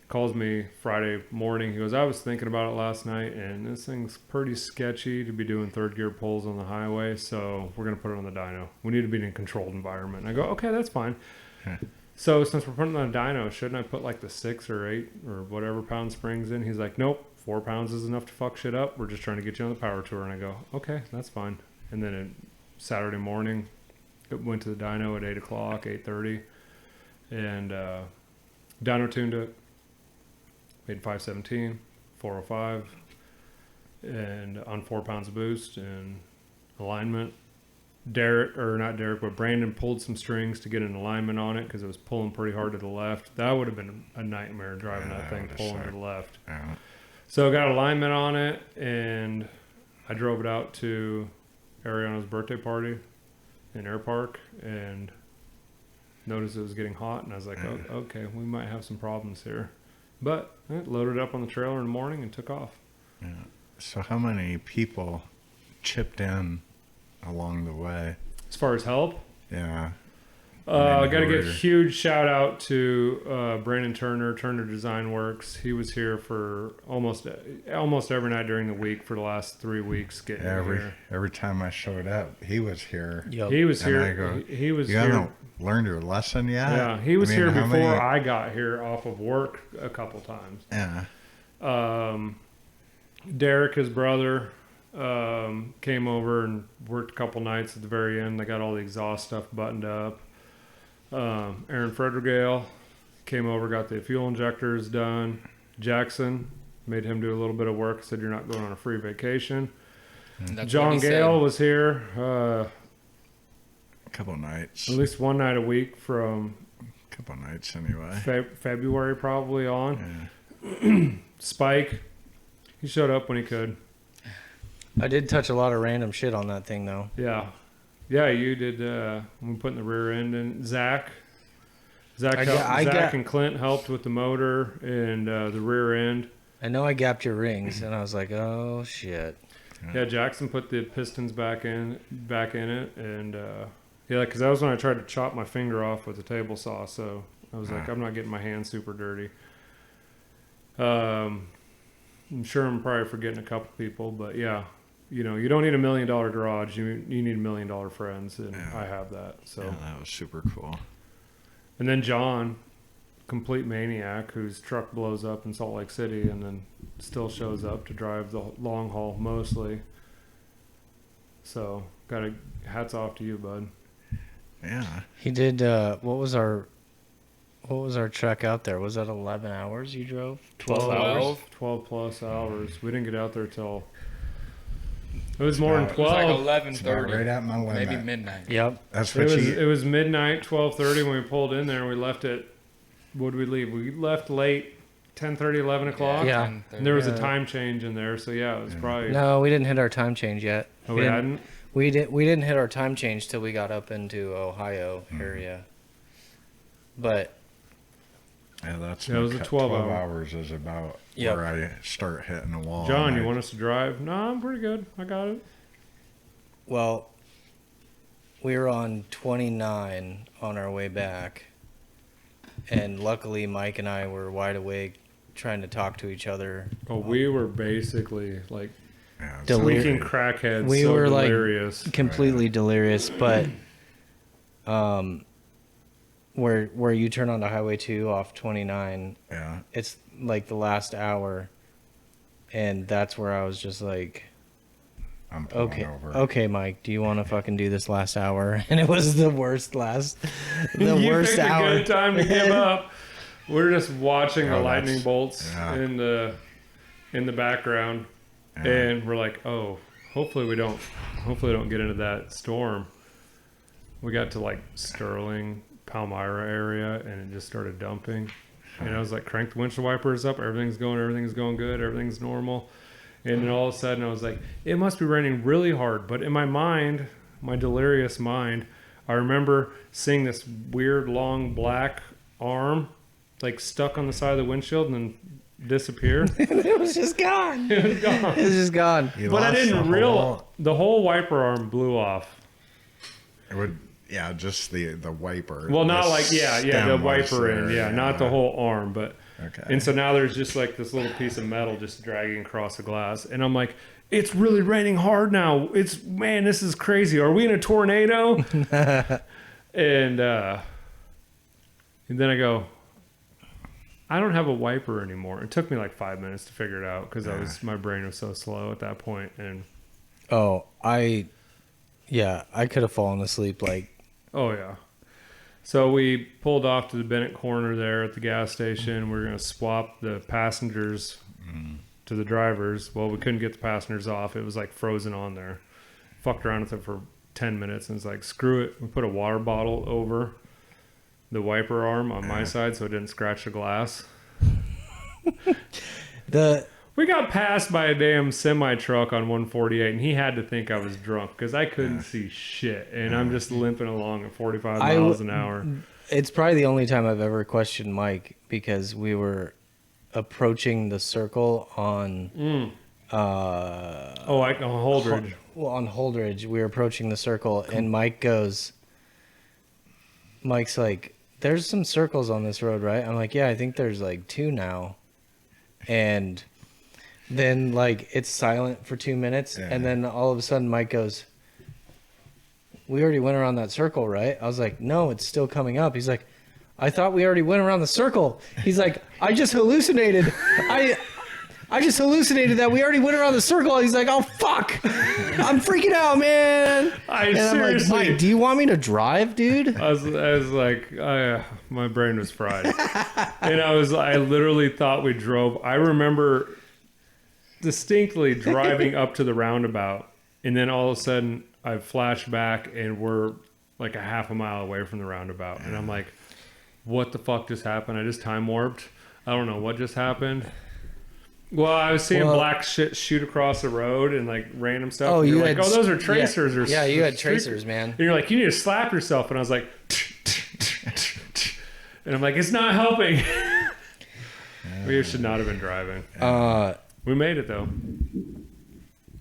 Calls me Friday morning. He goes, I was thinking about it last night, and this thing's pretty sketchy to be doing third gear pulls on the highway, so we're going to put it on the dyno. We need to be in a controlled environment. And I go, okay, that's fine. So since we're putting it on a dyno, shouldn't I put like the 6 or 8 or whatever pound springs in? He's like, nope, 4 pounds is enough to fuck shit up. We're just trying to get you on the power tour. And I go, okay, that's fine. And then Saturday morning, it went to the dyno at 8 o'clock, 8:30, and dyno tuned it. Made 517, 405, and on 4 pounds of boost and alignment. Brandon pulled some strings to get an alignment on it because it was pulling pretty hard to the left. That would have been a nightmare driving that thing pulling to the left. Yeah. So I got alignment on it, and I drove it out to Ariana's birthday party in Air Park and noticed it was getting hot, and I was like, oh, okay, we might have some problems here. But I loaded it up on the trailer in the morning and took off. Yeah. So how many people chipped in along the way? As far as help, Yeah. I got to give a huge shout out to Brandon Turner Design Works. He was here for almost every night during the week for the last 3 weeks. Getting here. Every time I showed up, he was here. Yep. He was And here. I go, he was You here. haven't learned your lesson yet? Yeah, he was I mean, here how before many- I got here off of work a couple times. Yeah. Derek, his brother, came over and worked a couple nights at the very end. They got all the exhaust stuff buttoned up. Aaron Fredregale came over, got the fuel injectors done. Jackson made him do a little bit of work. Said, you're not going on a free vacation. That's what John he Gale said. was here A couple nights. at least one night a week from Couple nights anyway. February probably on. Yeah. Spike, he showed up when he could. I did touch a lot of random shit on that thing, though. Yeah, you did. When putting the rear end in, Zach and Clint helped with the motor and the rear end. I know I gapped your rings, and I was like, oh, shit. Yeah, Jackson put the pistons back in it, and Yeah, because that was when I tried to chop my finger off with a table saw. So I was like, I'm not getting my hands super dirty. I'm sure I'm probably forgetting a couple people, but yeah, you don't need $1 million garage. You need $1 million friends, and I have that. So that was super cool. And then John, complete maniac, whose truck blows up in Salt Lake City, and then still shows up to drive the long haul mostly. So hats off to you, bud. Yeah. He did. What was our trek out there? Was that 11 hours you drove? 12 hours. 12 plus hours. We didn't get out there till it was more than 12. It was like 11:30. Right at my limit. Maybe midnight. Yep. That's what It was midnight, 12:30 when we pulled in there. We left at, what did we leave? We left late, 10:30, 11 o'clock. Yeah. 10:30. And there was a time change in there, so yeah, it was probably. No, we didn't hit our time change yet. Oh, we hadn't? We didn't hit our time change till we got up into Ohio area. But Yeah, that's Yeah, it was a 12 hour. hours is about Yep. where I start hitting the wall. John, you And want us to drive? No, I'm pretty good. I got it. well, we were on 29 on our way back, and luckily Mike and I were wide awake, trying to talk to each other. Oh, we were basically like Yeah, it's Delirious. freaking crackheads. We so were, like, delirious. Completely delirious, but where you turn onto Highway 2 off 29, yeah. it's like the last hour, and that's where I was just like, I'm pulling okay, over. okay, Mike, do you want to fucking do this last hour? And it was the worst You worst picked hour. a good time to give up. We're just watching the Oh, lightning that's- bolts yeah. in the background, Yeah. and we're like, oh, hopefully we don't get into that storm. We got to like Sterling, Palmyra area, and it just started dumping. And I was like, crank the windshield wipers up. Everything's going good. Everything's normal. And then all of a sudden I was like, it must be raining really hard. But in my mind, my delirious mind, I remember seeing this weird long black arm like stuck on the side of the windshield and then disappear. It was just gone. It was gone. It was just gone. You But I lost didn't the realize whole- the whole wiper arm blew off. It would, yeah, just the wiper. Well, not The like the stem was wiper end, there, not the whole arm, but. Okay. And so now there's just like this little piece of metal just dragging across the glass, and I'm like, it's really raining hard now. Man, this is crazy. Are we in a tornado? and then I go, I don't have a wiper anymore. It took me like 5 minutes to figure it out because my brain was so slow at that point. And Oh, I could have fallen asleep like. oh yeah. So we pulled off to the Bennett corner there at the gas station. We were going to swap the passengers to the drivers. Well, we couldn't get the passengers off. It was like frozen on there. Fucked around with it for 10 minutes and it's like, screw it. We put a water bottle over the wiper arm on my side so it didn't scratch the glass. We got passed by a damn semi truck on 148, and he had to think I was drunk because I couldn't see shit, and I'm just limping along at 45 miles an hour. It's probably the only time I've ever questioned Mike because we were approaching the circle on On Holdridge. on Holdridge. We were approaching the circle, and Mike's like, "There's some circles on this road, right?" I'm like, "Yeah, I think there's like 2 now," and then like it's silent for 2 minutes, Yeah. and then all of a sudden Mike goes, "We already went around that circle, right?" I was like, "No, it's still coming up." He's like, "I thought we already went around the circle." He's like, "I just hallucinated. I just hallucinated that we already went around the circle." He's like, "Oh fuck, I'm freaking out, man." And I'm like, seriously- "Mike, do you want me to drive, dude?" I was like, my brain was fried. And I literally thought we drove. I remember distinctly driving up to the roundabout, and then all of a sudden I flash back and we're like a half a mile away from the roundabout. And I'm like, what the fuck just happened? I just time warped. I don't know what just happened. Well, I was seeing black shit shoot across the road and like random stuff. Oh, and you you're had like, oh, those are tracers or Yeah, you had streak- tracers, man. And you're like, you need to slap yourself. And I was like, and I'm like, it's not helping. We should not have been driving. We made it though.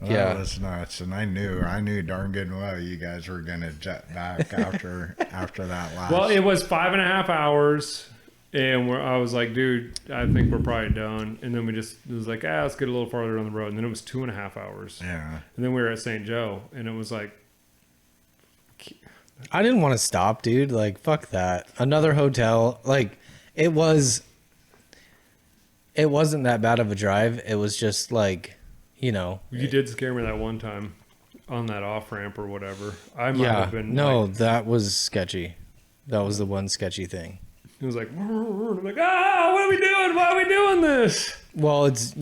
Well, that was nuts, and I knew darn good and well you guys were gonna jet back after that last. Well, it was 5.5 hours, and I was like, dude, I think we're probably done. And then it was like, let's get a little farther down the road. And then it was 2.5 hours. Yeah. And then we were at St. Joe, and it was like, I didn't want to stop, dude. Like, fuck that. Another hotel. Like, it wasn't that bad of a drive. It was just like, you know. you did scare me that one time on that off ramp or whatever. I might have been. No, like, that was sketchy. That was the one sketchy thing. it was like, I'm like, what are we doing? Why are we doing this? Well, it's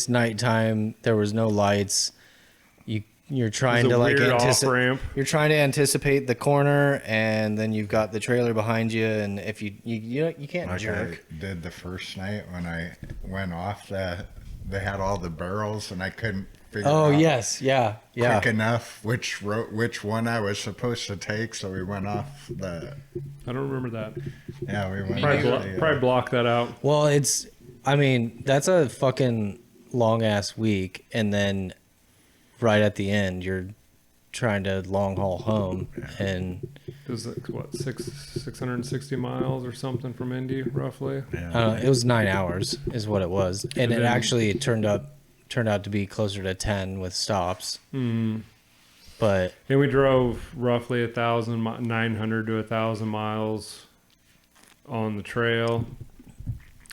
nighttime. There was no lights. You're trying to like off ramp. You're trying to anticipate the corner, and then you've got the trailer behind you, and if you can't Like jerk. I did the first night when I went off, they had all the barrels, and I couldn't figure out Yes, yeah. quick enough which one I was supposed to take, so we went off the. I don't remember that. Yeah, we went. Probably block that out. Well, that's a fucking long ass week, and then right at the end, you're trying to long haul home, and It was like, what, 660 miles or something from Indy, roughly? it was 9 hours is what it was, and it actually turned out to be closer to 10 with stops. But And we drove roughly 900 to 1,000 miles on the trail,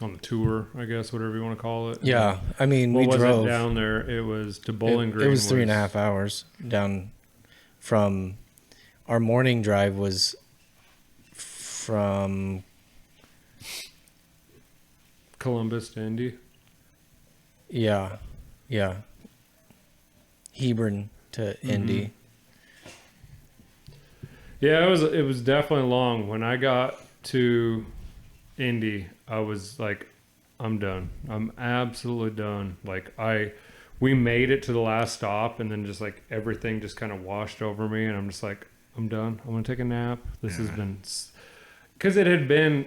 on the tour, I guess, whatever you want to call it. yeah, I mean, What we was drove it down there? It was to Bowling Green. It was 3.5 hours down from our morning drive was from Columbus to Indy. yeah Hebron to Indy. Yeah, it was definitely long. When I got to Indy, I was like, I'm done. I'm absolutely done. Like we made it to the last stop, and then just like everything just kind of washed over me, and I'm just like, I'm done. I'm gonna take a nap. This has been, because it had been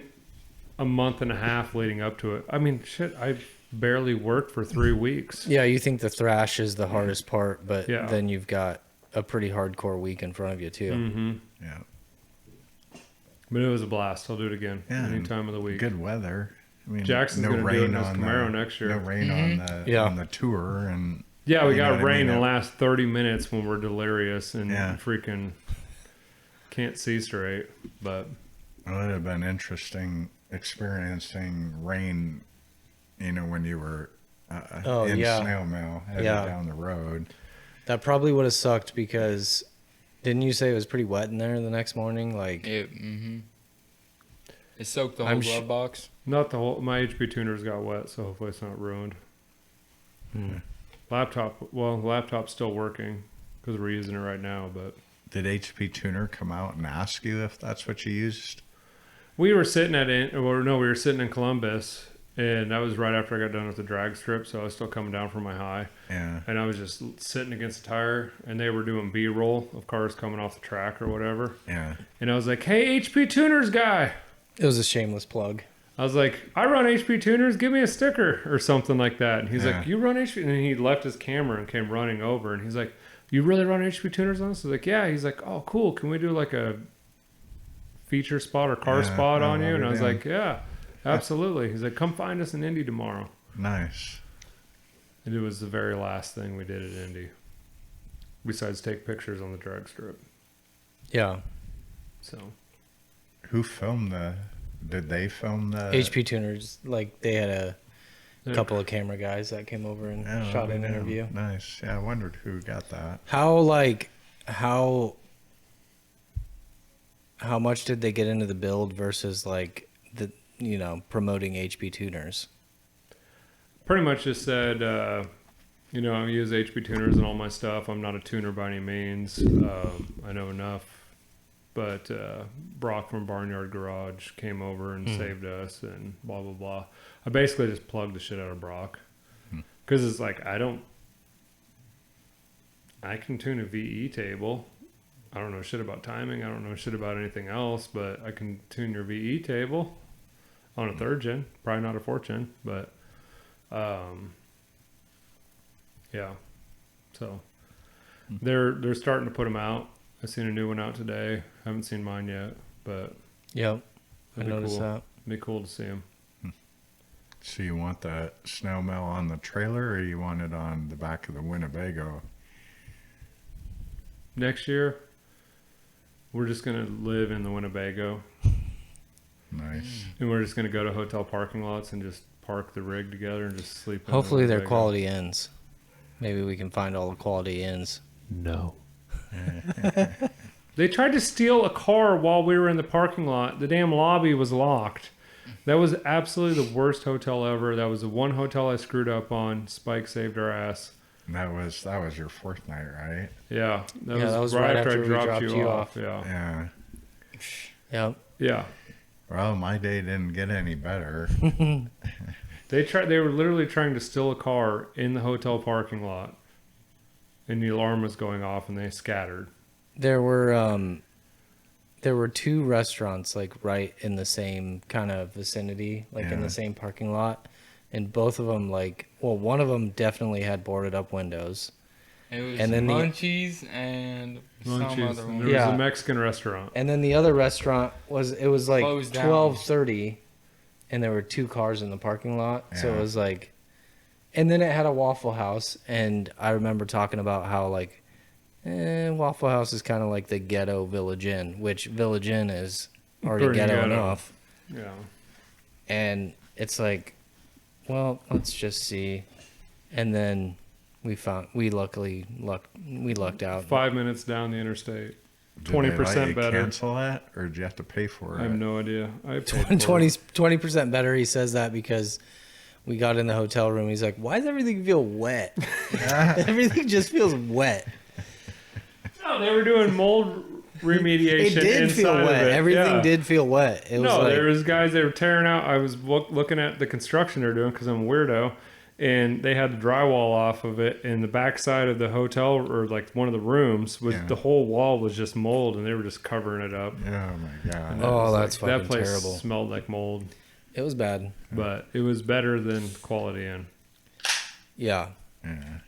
a month and a half leading up to it. I mean, shit, I barely worked for 3 weeks. Yeah, you think the thrash is the hardest part, but Yeah. then you've got a pretty hardcore week in front of you too. Yeah. But it was a blast. I'll do it again Yeah, any time of the week. Good weather. I mean, Jackson's gonna do it in his Camaro next year. No rain on the tour, and Yeah, we you know got what I rain mean? in the last 30 minutes when we're delirious and Yeah. freaking can't see straight. But it would have been interesting experiencing rain. You know, when you were in Snail Mail headed down the road. That probably would have sucked because didn't you say it was pretty wet in there the next morning? Like It soaked the whole glove box. not the whole. My HP tuners got wet, so hopefully it's not ruined. The laptop's still working because we're using it right now. But Did HP Tuner come out and ask you if that's what you used? we were sitting we were sitting in Columbus, and that was right after I got done with the drag strip, so I was still coming down from my high. Yeah. And I was just sitting against the tire, and they were doing B-roll of cars coming off the track or whatever. Yeah. And I was like, "Hey, HP Tuners guy." it was a shameless plug. I was like, "I run HP Tuners. Give me a sticker or something like that." And he's Yeah. like, "You run HP?" And then he left his camera and came running over. And he's like, "You really run HP Tuners on this?" I was like, "Yeah." He's like, "Oh, cool. Can we do like a feature spot or car spot no, on you?" And I was yeah. like, "Yeah, absolutely." He's like, "Come find us in Indy tomorrow." Nice. And it was the very last thing we did at Indy, besides take pictures on the drag strip. Yeah. So Who filmed did they film the HP tuners, like they had a couple of camera guys that came over and Oh, shot an yeah. interview. Nice. Yeah, I wondered who got that. How much did they get into the build versus like the promoting HP tuners? pretty much just said, I use HP tuners and all my stuff. I'm not a tuner by any means. I know enough. But Brock from Barnyard Garage came over and saved us and blah, blah, blah. I basically just plugged the shit out of Brock. Because it's like, I can tune a VE table. I don't know shit about timing. I don't know shit about anything else, but I can tune your VE table on a 3rd gen. Probably not a 4th gen, but yeah. So they're starting to put them out. I seen a new one out today. Haven't seen mine yet, but Yep. I that'd be noticed cool. that. Be cool to see them. So you want the snail mail on the trailer, or you want it on the back of the Winnebago? Next year, we're just gonna live in the Winnebago, Nice. and we're just gonna go to hotel parking lots and just park the rig together and just sleep. In Hopefully the they're Winnebago. quality ends. Maybe we can find all the quality ends. No. They tried to steal a car while we were in the parking lot. The damn lobby was locked. That was absolutely the worst hotel ever. That was the one hotel I screwed up on. Spike saved our ass. And that was your fourth night, right? Yeah, that was right after I we dropped dropped you you off. Yeah, Yeah. Yep. yeah. Well, my day didn't get any better. They were literally trying to steal a car in the hotel parking lot, and the alarm was going off, and they scattered. There were two restaurants like right in the same kind of vicinity, like in Yeah. the same parking lot, and both of them one of them definitely had boarded up windows, It was And then the- Munchies and some Munchies, other and one. there Yeah. was a Mexican restaurant. and then the other restaurant was like Closed down. 12:30, and there were two cars in the parking lot, so Yeah. it was like, and then it had a Waffle House, and I remember talking about how Waffle House is kind of like the ghetto Village Inn, which Village Inn is already Pretty ghetto ghetto. enough. Yeah, And it's like, well, let's just see. And then we lucked out. 5 minutes down the interstate. Did they 20% let you better. Cancel that, or did you have to pay for I it? have no idea. I paid for 20% better. He says that because we got in the hotel room. He's like, why does everything feel wet? Everything just feels wet. No, they were doing mold remediation. It did inside feel of wet. it. Everything Yeah. did feel wet. It was No, like, there was guys. They were tearing out. I was looking at the construction they're doing because I'm a weirdo, and they had the drywall off of it. And the backside of the hotel, or like one of the rooms, was Yeah. the whole wall was just mold, and they were just covering it up. Oh my god. And it Oh, was that's that fucking place terrible. smelled like mold, it was bad. but it was better than Quality Inn. Yeah. Yeah.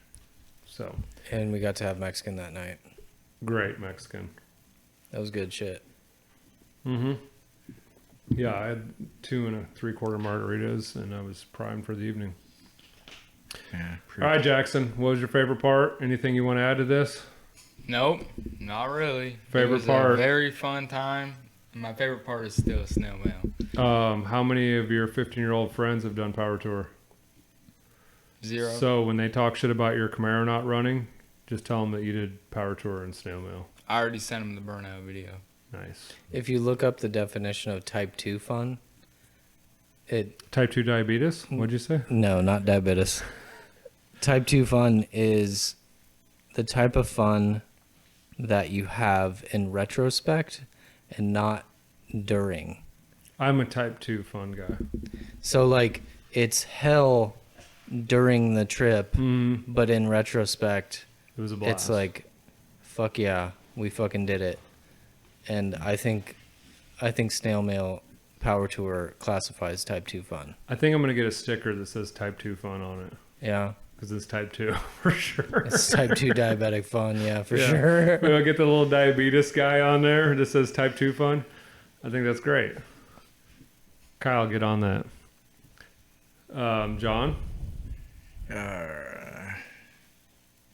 So And we got to have Mexican that night. great Mexican. That was good shit. Mm-hmm. Yeah, I had 2 3/4 margaritas, and I was primed for the evening. Yeah. All right, Jackson, what was your favorite part? Anything you want to add to this? Nope, not really. Favorite it was part? A very fun time. My favorite part is still snail mail. How many of your 15-year-old friends have done Power Tour? 0. So when they talk shit about your Camaro not running, just tell them that you did Power Tour and Snail Mail. I already sent him the burnout video. Nice. If you look up the definition of type 2 fun, Type 2 diabetes? What'd you say? no, not diabetes. Type 2 fun is the type of fun that you have in retrospect and not during. I'm a Type 2 fun guy. So like it's hell during the trip, but in retrospect, It was a blast. it's like, fuck yeah, we fucking did it. And I think Snail Mail Power Tour classifies type 2 fun. I think I'm going to get a sticker that says Type 2 fun on it. Yeah. Because it's Type 2 for sure. It's type 2 diabetic fun, yeah, for Yeah. sure. We'll get the little diabetes guy on there that says Type 2 fun. I think that's great. Kyle, get on that. John?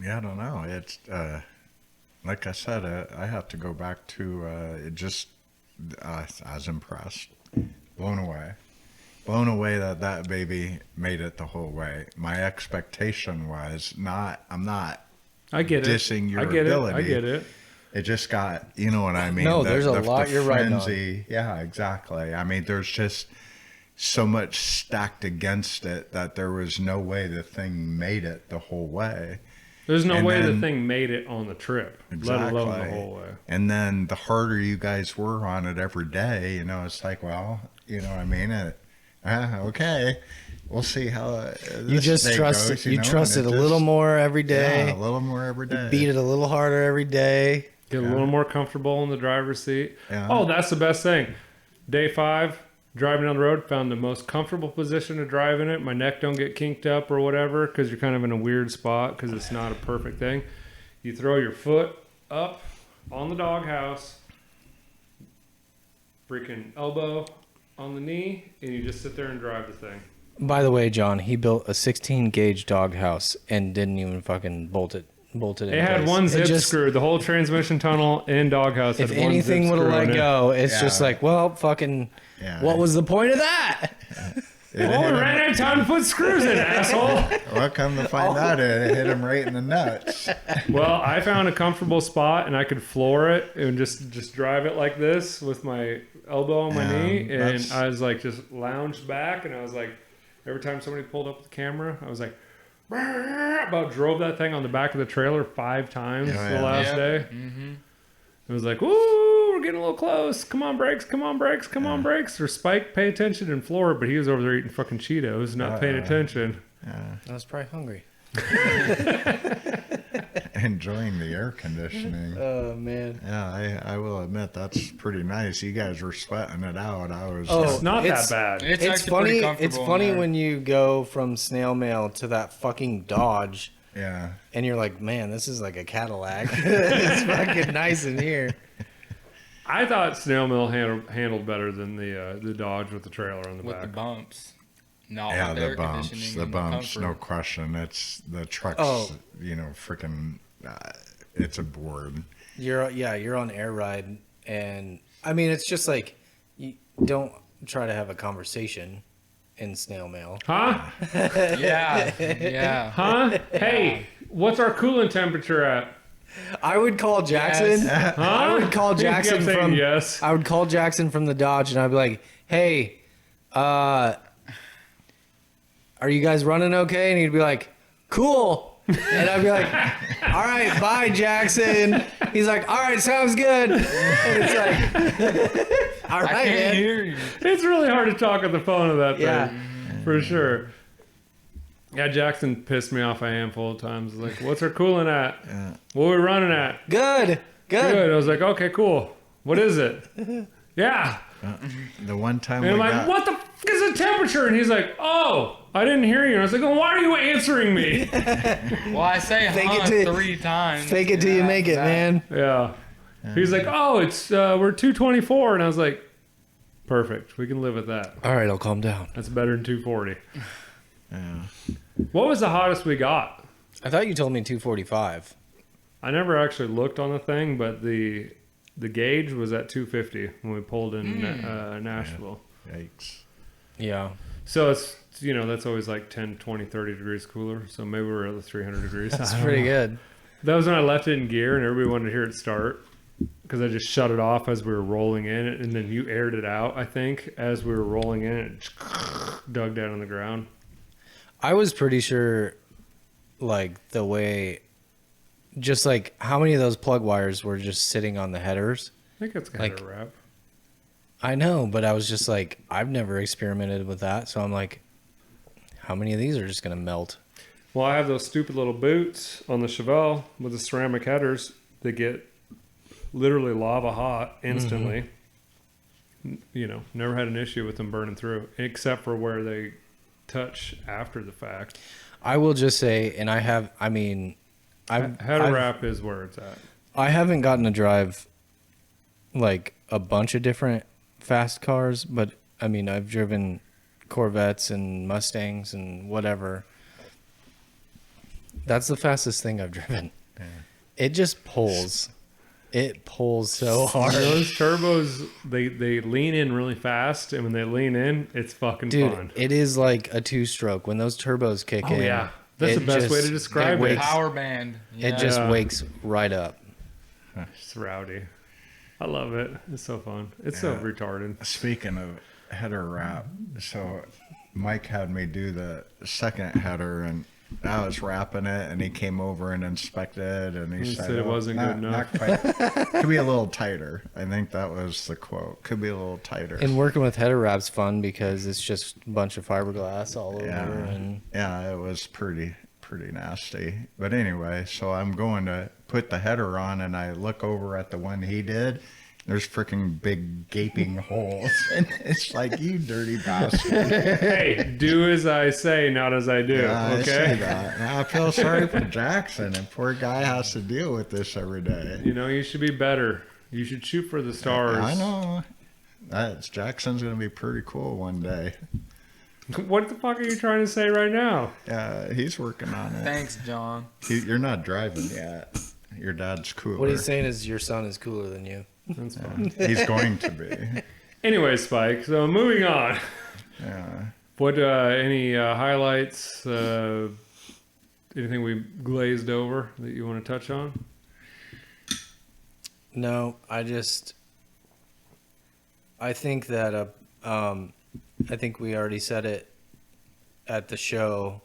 Yeah, I don't know. It's like I said, I have to go back to it. Just I was impressed, blown away that baby made it the whole way. My expectation was not. I'm not I get dissing it. your I get ability. it. I get it. It just got, you know what I mean? No, there's a lot you're right on. frenzy. Yeah, exactly. I mean, there's just so much stacked against it that there was no way the thing made it the whole way. There's no And way the then- thing made it on the trip, let alone the whole way. And then the harder you guys were on it every day, you know, it's like, well, you know what I mean? Okay, we'll see how You just day trust goes, it. You know, trust it and a little just- more every day. Yeah, a little more every day. Beat it a little harder every day. Get a little more comfortable in the driver's seat. Yeah. Oh, that's the best thing. Day 5, driving down the road, found the most comfortable position to drive in it. My neck don't get kinked up or whatever because you're kind of in a weird spot because it's not a perfect thing. You throw your foot up on the doghouse, freaking elbow on the knee, and you just sit there and drive the thing. By the way, John, he built a 16 gauge doghouse and didn't even fucking bolt it in It had place. one zip It just, screw. The whole transmission tunnel and doghouse had if one anything zip would have screw let in it. go, it's Yeah. just like, well, fucking, Yeah. what was the point of that? Well, we ran out of time to put screws in, asshole. Well, come to find out, it hit him right in the nuts. Well, I found a comfortable spot and I could floor it and just drive it like this with my elbow on my Yeah, knee, and that's- I was like just lounged back, and I was like, every time somebody pulled up the camera, I was like, about drove that thing on the back of the trailer 5 times Yeah, the yeah. last day. Mm-hmm. It was like, woo, we're getting a little close. Come on, brakes, come on, brakes, come on, brakes. Or Spike, pay attention and floor it, but he was over there eating fucking Cheetos, not paying attention. Yeah. I was probably hungry. Enjoying the air conditioning. Oh, man. Yeah, I will admit that's pretty nice. You guys were sweating it out. I was. Oh, It's not It's- that bad. It's, It's actually pretty funny. comfortable It's in funny there. when you go from snail mail to that fucking Dodge, yeah. and you're like, man, this is like a Cadillac. It's fucking nice in here. I thought Snail Mill handled better than the Dodge with the trailer on the with the back. bumps. No, Yeah, with the air bumps. conditioning The and bumps, no comfort. question. It's the trucks, Oh. freaking, it's a board. You're on air ride, and I mean, it's just like, you don't try to have a conversation in snail mail. Huh? Yeah, yeah. Huh? Hey, what's our coolant temperature at? I would call Jackson. Huh? I would call He kept Jackson saying from. yes. I would call Jackson from the Dodge, and I'd be like, "Hey, are you guys running okay?" And he'd be like, "Cool." And I'd be like, "All right, bye, Jackson." He's like, "All right, sounds good." And it's like, "All I right, can't man." hear you. It's really hard to talk on the phone of that Yeah. thing, for sure. Yeah, Jackson pissed me off a handful of times. Like, what's our coolant at? Yeah. What are we running at? Good. Good. I was like, okay, cool. What is it? Yeah. The one time And we I'm like, got, what the f is the temperature? And he's like, oh, I didn't hear you. And I was like, well, why are you answering me? Well, I say Fake huh it till- 3 times. Fake it till you make it, that- man. Yeah. He's like, oh, it's we're 224. And I was like, perfect. We can live with that. All right, I'll calm down. That's better than 240. yeah. What was the hottest we got? I thought you told me 245. I never actually looked on the thing, but the gauge was at 250 when we pulled in Nashville. Yikes. Yeah. So it's, that's always like 10, 20, 30 degrees cooler. So maybe we're at the 300 degrees. That's I don't pretty know. good. That was when I left it in gear and everybody wanted to hear it start because I just shut it off as we were rolling in, and then you aired it out, I think, as we were rolling in. It just dug down on the ground. I was pretty sure, like, the way, just like, how many of those plug wires were just sitting on the headers? I think it's got Like- a wrap. I know, but I was just like, I've never experimented with that. So I'm like, how many of these are just going to melt? Well, I have those stupid little boots on the Chevelle with the ceramic headers that get literally lava hot instantly. Never had an issue with them burning through, except for where they touch after the fact. I will just say, and Header wrap is where it's at. I haven't gotten to drive like a bunch of different fast cars, but I mean, I've driven Corvettes and Mustangs and whatever. That's the fastest thing I've driven. Yeah. It just pulls. It pulls so hard. Those turbos, they lean in really fast, and when they lean in, it's fucking Dude, fun. it is like a two-stroke. When those turbos kick Oh, in. yeah. That's the it best way just- to describe it. wakes- Power band. It just Yeah. wakes right up. It's rowdy. I love it. It's so fun. It's so Yeah. retarded. Speaking of header wrap, so Mike had me do the second header, and I was wrapping it, and he came over and inspected, and he said it wasn't good enough." Not quite. Could be a little tighter. I think that was the quote. Could be a little tighter. And working with header wrap's fun because it's just a bunch of fiberglass all over. Yeah. And Yeah, it was pretty nasty. But anyway, so I'm going to put the header on, and I look over at the one he did. There's freaking big gaping holes. And it's like, you dirty bastard. Hey, do as I say, not as I do. Yeah, I say Okay. that. And I feel sorry for Jackson. And poor guy has to deal with this every day. You know, you should be better. You should shoot for the stars. I know. Jackson's going to be pretty cool one day. What the fuck are you trying to say right now? Yeah, he's working on it. Thanks, John. You're not driving yet. Your dad's cooler. What he's saying is your son is cooler than you. That's fine. He's going to be. Anyway, Spike. So moving on. Yeah. What any highlights? Anything we glazed over that you want to touch on? No, I think that I think we already said it at the show.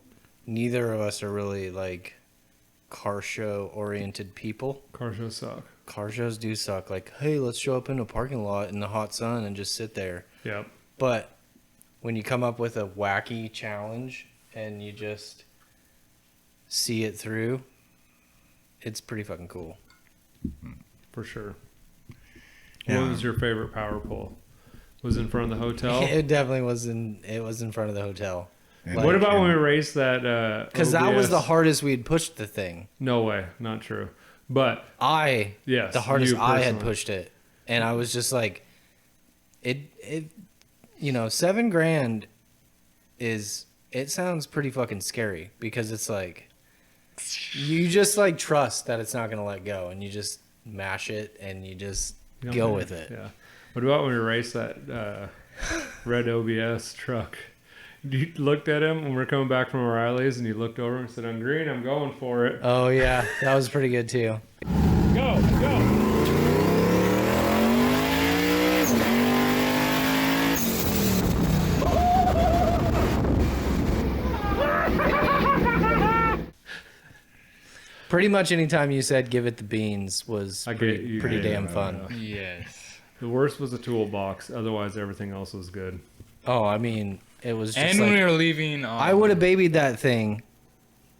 Neither of us are really like car show oriented people. Car shows suck. Car shows do suck. Like, hey, let's show up in a parking lot in the hot sun and just sit there. Yep. But when you come up with a wacky challenge and you just see it through, it's pretty fucking cool. For sure. Yeah. What was your favorite power pole? Was it in front of the hotel? It definitely was in front of the hotel. And What about when we raced that? Because that was OBS? the hardest we'd pushed the thing. No way, not true. But yes, the hardest you I had personally. pushed it, and I was just like, it, $7,000 it sounds pretty fucking scary because it's like, you just like trust that it's not gonna let go, and you just mash it and you just go with it. Yeah. What about when we raced that red OBS truck? You looked at him when we were coming back from O'Reilly's, and you looked over and said, "On green, I'm going for it." Oh yeah, that was pretty good too. Go, go. Pretty much anytime you said "give it the beans" was I get pretty, you. pretty Yeah, damn yeah, fun. yeah. Yes. The worst was the toolbox. Otherwise, everything else was good. Oh, I mean, it was just And like, when we were leaving, I would have babied that thing.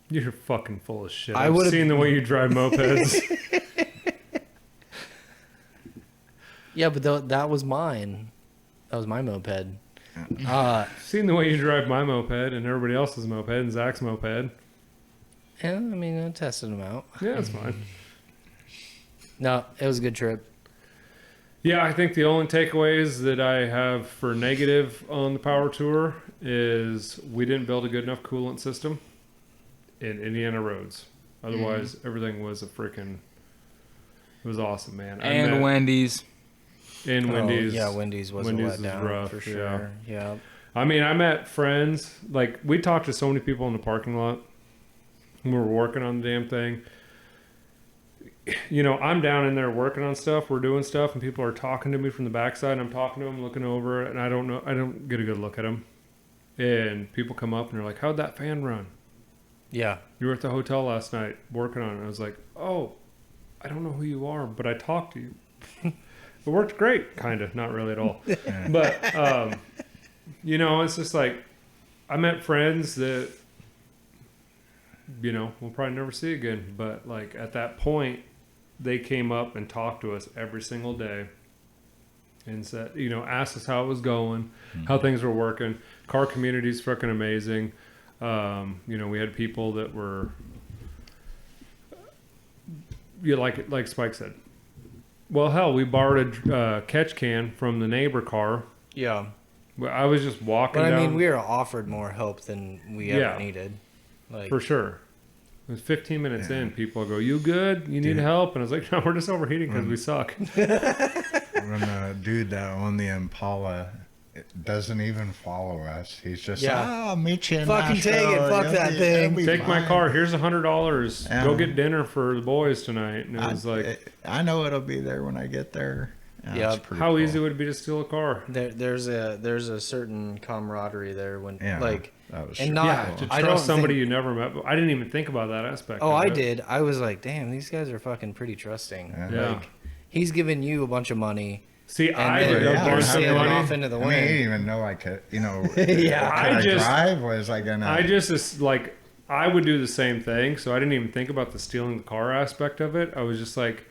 You're fucking full of shit. I I've would've- seen the way you drive mopeds. Yeah, but that was mine. That was my moped. Seen the way you drive my moped and everybody else's moped and Zach's moped. Yeah, I mean, I tested them out. Yeah, it's fine. No, it was a good trip. Yeah, I think the only takeaways that I have for negative on the power tour is we didn't build a good enough coolant system in Indiana roads. Otherwise, everything was it was awesome, man. and Wendy's. in Wendy's. Oh, yeah, Wendy's was Wendy's a was letdown rough, for sure. Yeah. I mean, I met friends. Like, we talked to so many people in the parking lot when we were working on the damn thing. You know, I'm down in there working on stuff. We're doing stuff, and people are talking to me from the backside. And I'm talking to them, looking over, and I don't get a good look at them. And people come up and they're like, "How'd that fan run? Yeah. You were at the hotel last night working on it." I was like, "Oh, I don't know who you are, but I talked to you." It worked great, kind of, not really at all. But you know, it's just like I met friends that, you know, we'll probably never see again. But like at that point, they came up and talked to us every single day and said, you know, asked us how it was going, how things were working. Car community's freaking amazing. You know, we had people that were, you know, like Spike said. Well, hell, we borrowed a catch can from the neighbor car. Yeah. I was just walking But down. I mean, we were offered more help than we Yeah. ever needed. Like, For sure. It was 15 minutes in. People go, "You good? You need help?" And I was like, "No, we're just overheating because we suck." When the dude that owned the Impala doesn't even follow us. He's just, I'll meet you in Fucking take it. Nashville. Fuck You'll that be- thing. you'll be Take my fine." car. Here's $100. Yeah. Go get dinner for the boys tonight. And it was like, I know it'll be there when I get there. Yeah, it's pretty how cool. easy would it be to steal a car? there's a certain camaraderie there when like that was and super not cool. To I don't trust somebody think- you never met. I didn't even think about that aspect. Oh, of I it. did. I was like, damn, these guys are fucking pretty trusting. Yeah. Like, he's giving you a bunch of money. See, And I then did yeah, a you're bunch of sailing money. off into the I mean, he wind. didn't even know I could, you know, Yeah. could I just- drive? Was I gonna? I just like I would do the same thing, so I didn't even think about the stealing the car aspect of it. I was just like,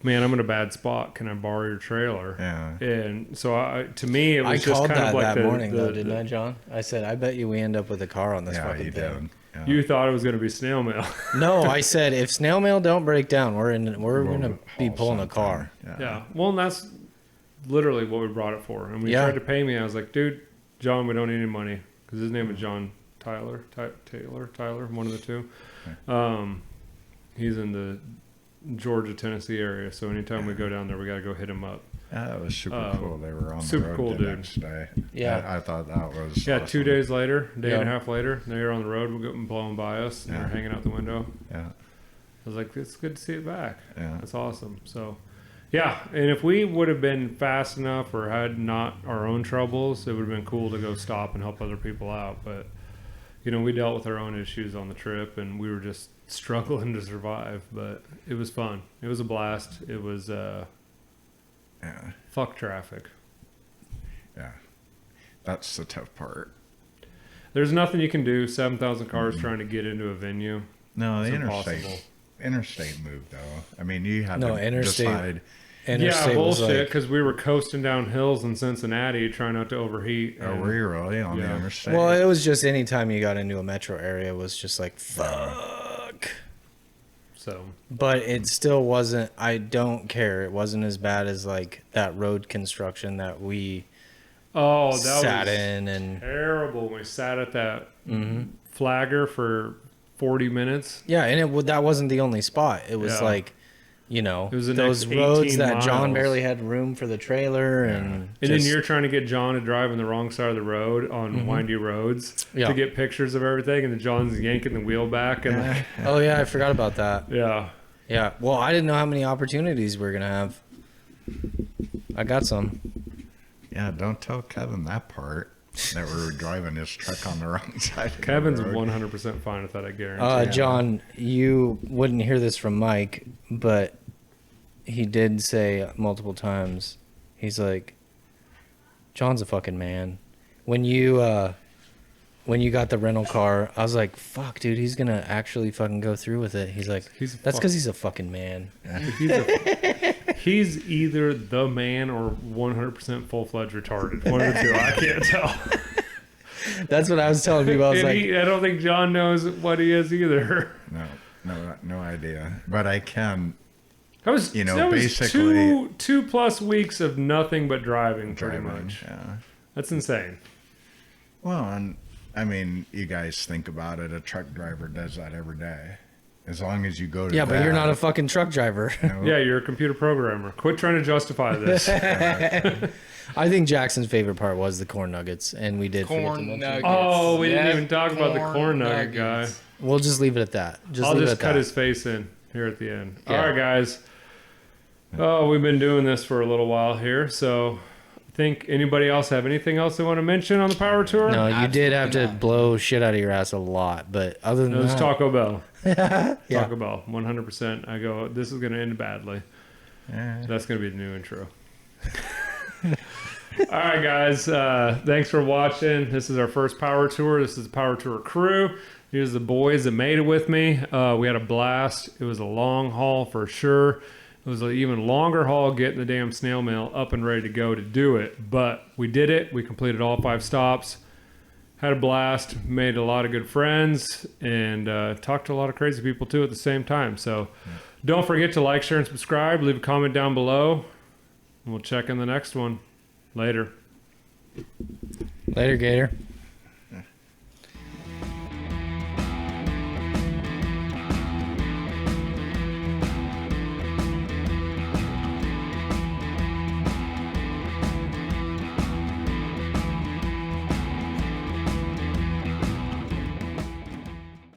man, I'm in a bad spot. Can I borrow your trailer? Yeah. And so to me, it was I just called kind that of like that morning, though, didn't I, John? I said, I bet you we end up with a car on this Yeah, fucking you thing. did. Yeah. You thought it was going to be snail mail. No, I said, if snail mail don't break down, we're going to be haul pulling a something. car. Yeah. Well, and that's literally what we brought it for. And when he Yeah. tried to pay me, I was like, dude, John, we don't need any money. Because his name is John Tyler, one of the two. He's in the Georgia, Tennessee area. So anytime we go down there, we got to go hit him up. Yeah, that was super cool. They were on the super road cool, the dude. next day. Yeah. I thought that was Yeah, awesome. 2 days later, day and a Yeah. half later, they're on the road. We're going blowing by us, and Yeah. they're hanging out the window. Yeah, I was like, it's good to see it back. yeah. That's awesome. So, yeah, and if we would have been fast enough or had not our own troubles, it would have been cool to go stop and help other people out. But, you know, we dealt with our own issues on the trip, and we were just struggling to survive. But it was fun. It was a blast. It was Yeah, fuck traffic. yeah. That's the tough part. There's nothing you can do. 7,000 cars trying to get into a venue. No, the It's impossible. interstate move though. I mean, you had No, to interstate. decide. Interstate Yeah, was bullshit, like, because we were coasting down hills in Cincinnati trying not to overheat. Oh, and- were you really on the Yeah. interstate? well, it was just any time you got into a metro area was just like, fuck. So, But it still wasn't, I don't care. It wasn't as bad as like that road construction that we oh, that sat was in and terrible. We sat at that Mm-hmm. flagger for 40 minutes. yeah, and that wasn't the only spot. It was Yeah. like, you know, It was the those next roads 18 that John miles. barely had room for the trailer and And then just- you're trying to get John to drive on the wrong side of the road on windy roads Yeah. to get pictures of everything, and then John's yanking the wheel back, and like, Oh yeah, I forgot about that. yeah, Yeah. Well, I didn't know how many opportunities we're gonna have. I got some. Yeah, don't tell Kevin that part. That we were driving his truck on the wrong side. Of Kevin's the road. 100% fine with that, I guarantee. John, you wouldn't hear this from Mike, but he did say multiple times. He's like, John's a fucking man. When you got the rental car, I was like, fuck, dude, he's gonna actually fucking go through with it. He's like, that's because he's a fucking man. He's either the man or 100% full-fledged retarded. One of the two. I can't tell. That's what I was telling people. I was And like, I don't think John knows what he is either. No idea. But I can. That was, You know, that was basically- two plus weeks of nothing but driving, pretty Driving, much. yeah. That's insane. Well, and I mean, you guys think about it. A truck driver does that every day. As long as you go to yeah, but you're that, not a fucking truck driver. you know, Yeah, you're a computer programmer. Quit trying to justify this. I think Jackson's favorite part was the corn nuggets, and we did forget to Corn mention. nuggets. Oh, we didn't Yes, even talk about the corn nugget guy. nuggets. We'll just leave it at that. I'll leave it just at cut that. his face in here at the end. Yeah. All right, guys. Oh, we've been doing this for a little while here, so I think anybody else have anything else they want to mention on the power tour? No, you did have to Absolutely not. blow shit out of your ass a lot, but other than No, it's that, Taco Bell. yeah. Taco Bell, 100%. I go, this is going to end badly. yeah. That's going to be the new intro. All right, guys. Thanks for watching. This is our first power tour. This is the power tour crew. Here's the boys that made it with me. We had a blast. It was a long haul for sure. It was an even longer haul getting the damn snail mail up and ready to go to do it. But we did it. We completed all 5 stops. Had a blast. Made a lot of good friends. And talked to a lot of crazy people too at the same time. So don't forget to like, share, and subscribe. Leave a comment down below. And we'll check in the next one. Later. Later, Gator.